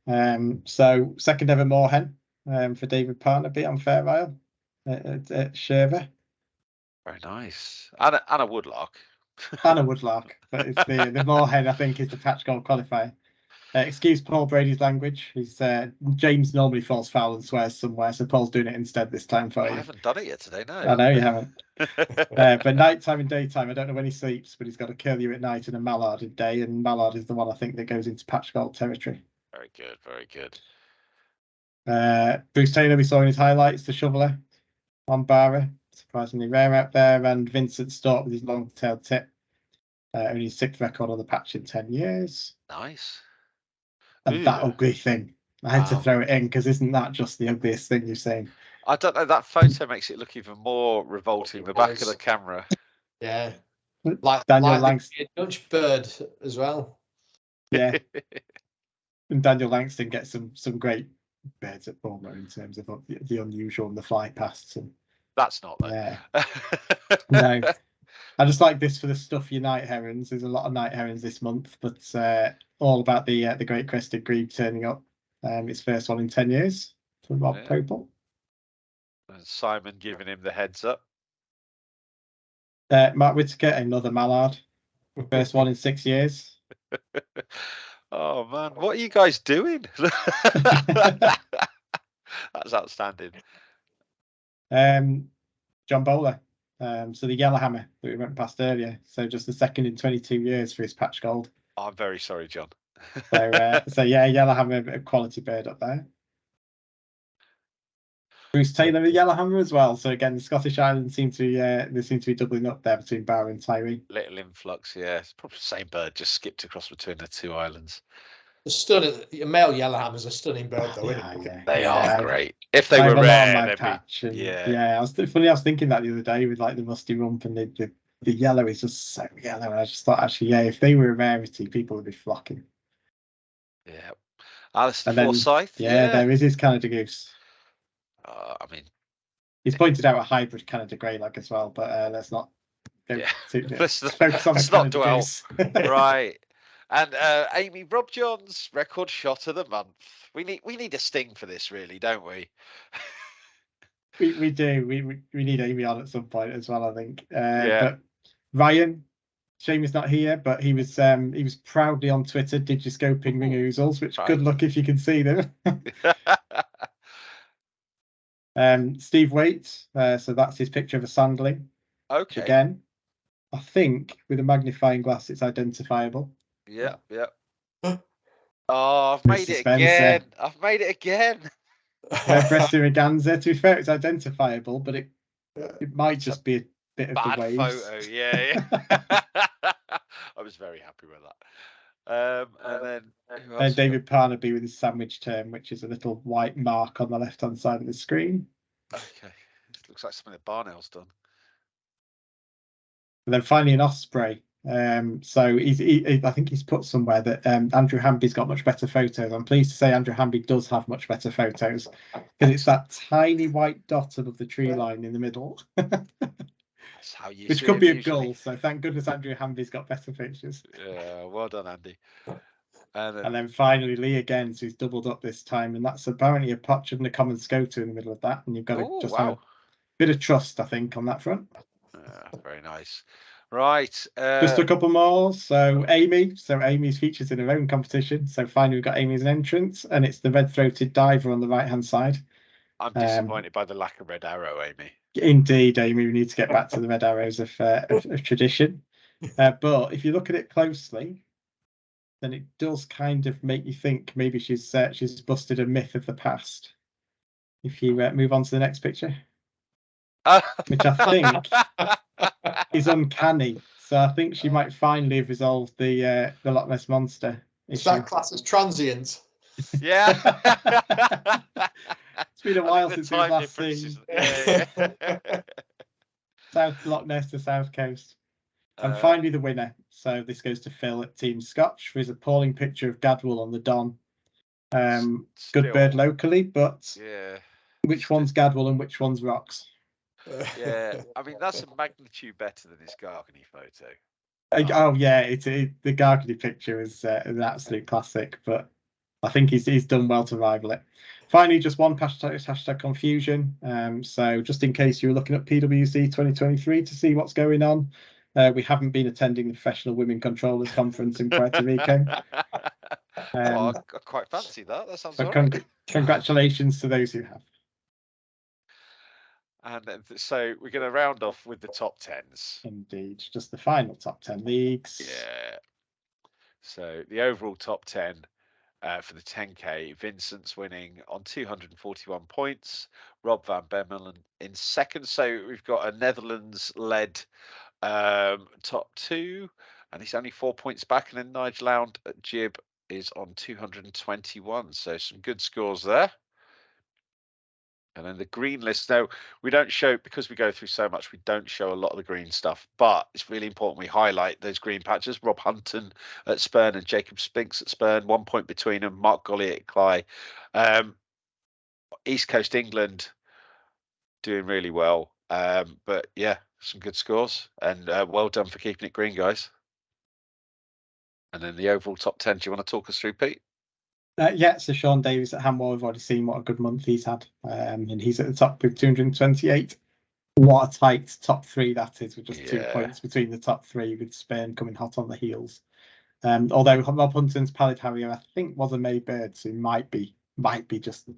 So second ever moorhen for David Parnaby on Fair Isle at Sherver. Very nice. And a woodlark. And a woodlark, but it's the moorhen, I think, is the patch gold qualifier. Excuse Paul Brady's language. He's James normally falls foul and swears somewhere, so Paul's doing it instead this time for you. I haven't done it yet today, no. I know you haven't. But nighttime and daytime, I don't know when he sleeps, but he's got a kill you at night and a mallard at day, and mallard is the one I think that goes into patch gold territory. Very good, very good. Bruce Taylor, we saw in his highlights, the shoveler on Barra, surprisingly rare out there, and Vincent Stork with his long-tailed tip. Only his 6th record on the patch in 10 years. Nice. And Ooh. that ugly thing. I had to throw it in because isn't that just the ugliest thing you've seen? I don't know. That photo makes it look even more revolting. The back of the camera. Yeah. Like Daniel like Langston. the Dutch bird as well. Yeah. And Daniel Langston gets some great birds at Bournemouth in terms of the unusual and the fly pasts. And that's not though. Yeah. No. I just like this for the stuff your night herons. There's a lot of night herons this month, but all about the great crested grebe turning up. Its first one in 10 years from Rob Popel. And Simon giving him the heads up. Matt Whitaker, another mallard. First one in 6 years. Oh man, what are you guys doing? That's outstanding. John Bowler. So the Yellowhammer that we went past earlier. So just the second in 22 years for his patch gold. I'm very sorry, John. So yeah, Yellowhammer, a quality bird up there. Bruce Taylor, the Yellowhammer as well. So again, the Scottish Islands seem to be doubling up there between Barra and Tyree. Little influx, yeah. It's probably the same bird, just skipped across between the two islands. The stunning male yellowhammer is a stunning bird, though, isn't it? Yeah. They are great. If they were rare, they'd patch and, yeah. I was thinking that the other day with like the musty rump and the yellow is just so yellow. And I just thought, actually, yeah, if they were a rarity, people would be flocking. Yeah. Alistair Forsyth. Yeah, there is his Canada goose. I mean, he's pointed out a hybrid Canada greylag as well, but let's not go let's focus on let's not dwell. Right. And Amy Robjohn's record shot of the month. We need a sting for this, really, don't we? we do. We need Amy on at some point as well, I think. But Ryan, shame he's not here, but he was proudly on Twitter digiscoping ring oozles, which good luck if you can see them. Steve Waite, so that's his picture of a sandling. Okay. Again, I think with a magnifying glass it's identifiable. Yeah. Oh, I've made it again. Breasted Reganza. To be fair, it's identifiable, but it might just be a bit of bad the waves. Photo. Yeah. I was very happy with that. And then David Parnaby with his sandwich term, which is a little white mark on the left-hand side of the screen. Okay, it looks like something that Barnell's done. And then finally an osprey. So I think he's put somewhere that Andrew Hamby's got much better photos. I'm pleased to say Andrew Hamby does have much better photos because it's that tiny white dot above the tree line in the middle. That's how you which see could it be a usually. goal. So thank goodness Andrew Hamby's got better pictures. Yeah, well done, Andy. And then finally Lee again, so he's doubled up this time, and that's apparently a potch and a common scoter in the middle of that, and you've got to just have a bit of trust, I think, on that front. Very nice. Right. Just a couple more. So Amy's features in her own competition. So finally we've got Amy as an entrance, and it's the red-throated diver on the right-hand side. I'm disappointed by the lack of red arrow, Amy. Indeed, Amy, we need to get back to the red arrows of tradition. But if you look at it closely, then it does kind of make you think maybe she's busted a myth of the past. If you move on to the next picture, which I think is uncanny. So I think she might finally have resolved the Loch Ness Monster issue. Is that class as transient? Yeah. It's been a while since we've last seen. Yeah. South Loch Ness to South Coast. And finally the winner. So this goes to Phil at Team Scotch for his appalling picture of Gadwall on the Don. Good bird locally, but which one's Gadwall and which one's Rocks? Yeah, I mean that's a magnitude better than his Gargany photo. Oh yeah, the Gargany picture is an absolute classic, but I think he's done well to rival it. Finally, just one hashtag confusion. So just in case you were looking at PwC 2023 to see what's going on, we haven't been attending the Professional Women Controllers Conference in Puerto Rico. I quite fancy that. That sounds So all right. Congratulations to those who have. And so we're going to round off with the top 10s. Indeed, just the final top 10 leagues. Yeah. So the overall top 10 for the 10K, Vincent's winning on 241 points. Rob van Bemmelen in second. So we've got a Netherlands-led top 2, and he's only 4 points back. And then Nigel Lound at Jib is on 221. So some good scores there. And then the green list. Now, we don't show, because we go through so much, we don't show a lot of the green stuff, but it's really important we highlight those green patches. Rob Hunton at Spurn and Jacob Spinks at Spurn, 1 point between them. Mark Golly at Cly. East Coast England doing really well. But yeah, some good scores, and well done for keeping it green, guys. And then the overall top 10, do you want to talk us through, Pete? Yeah, so Sean Davis at Hanwell, we've already seen what a good month he's had, and he's at the top with 228. What a tight top 3 that is, with just 2 points between the top 3, with Spain coming hot on the heels. Although Rob Hunton's Pallid Harrier, I think, was a May Bird, so he might be just.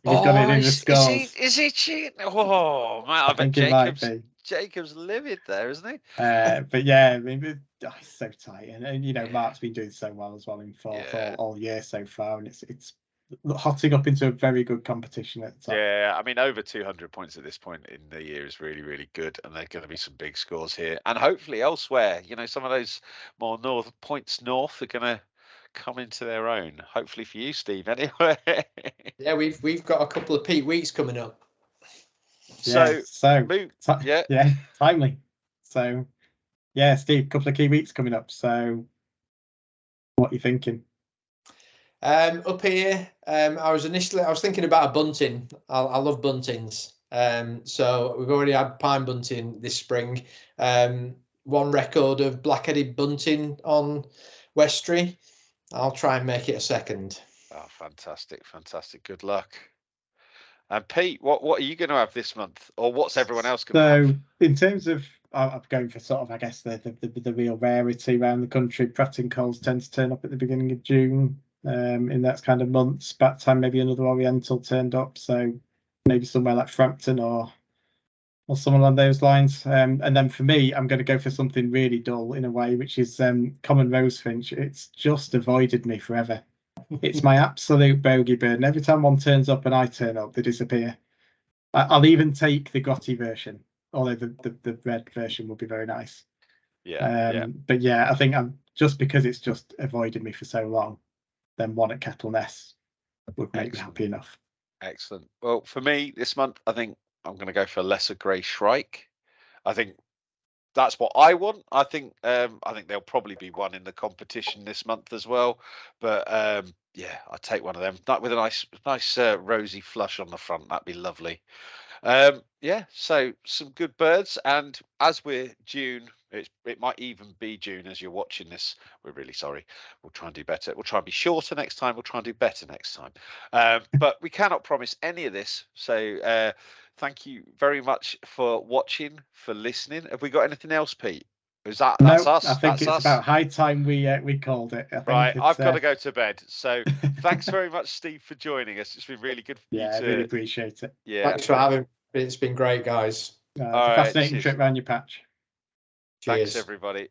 He's got it in the scores. Is he cheating? Oh man, I bet Jacob's livid there, isn't he? But yeah, I mean, it's so tight, and you know, Mark's been doing so well as well in fourth all year so far, and it's hotting up into a very good competition at the top. Yeah, I mean, over 200 points at this point in the year is really, really good, and there are going to be some big scores here, and hopefully elsewhere. You know, some of those more points north are going to come into their own. Hopefully for you, Steve. Anyway. Yeah, we've got a couple of peak weeks coming up. Timely. So yeah, Steve, a couple of key weeks coming up. So what are you thinking? Up here, I was thinking about a bunting. I love buntings. So we've already had pine bunting this spring. One record of black-headed bunting on Westry. I'll try and make it a second. Oh, fantastic. Good luck. And Pete, what are you going to have this month, or what's everyone else going to have? So in terms of, I'm going for sort of, I guess, the real rarity around the country. Pratt and Coles tend to turn up at the beginning of June. In that kind of months, back time maybe another Oriental turned up, so maybe somewhere like Frampton or someone along those lines. And then for me, I'm going to go for something really dull in a way, which is Common Rosefinch. It's just avoided me forever. It's my absolute bogey bird, and every time one turns up and I turn up, they disappear. I'll even take the grotty version, although the red version would be very nice. But yeah, I think I'm just because it's just avoided me for so long, then one at Kettleness would make me happy enough. Excellent. Well, for me this month, I think I'm going to go for Lesser Grey Shrike. I think that's what I want. I think there'll probably be one in the competition this month as well. But yeah, I'll take one of them. That with a nice rosy flush on the front. That'd be lovely. Yeah, so some good birds, and as we're June, it might even be June as you're watching this. We're really sorry. We'll try and do better. We'll try and be shorter next time. We'll try and do better next time. But we cannot promise any of this. So thank you very much for watching, for listening. Have we got anything else, Pete? That's us. I think it's about high time we called it. Right, I've got to go to bed. So thanks very much, Steve, for joining us. It's been really good for you to... I really appreciate it. Yeah, thanks for having me. It's been great, guys. Fascinating trip around your patch. Cheers. Thanks, everybody.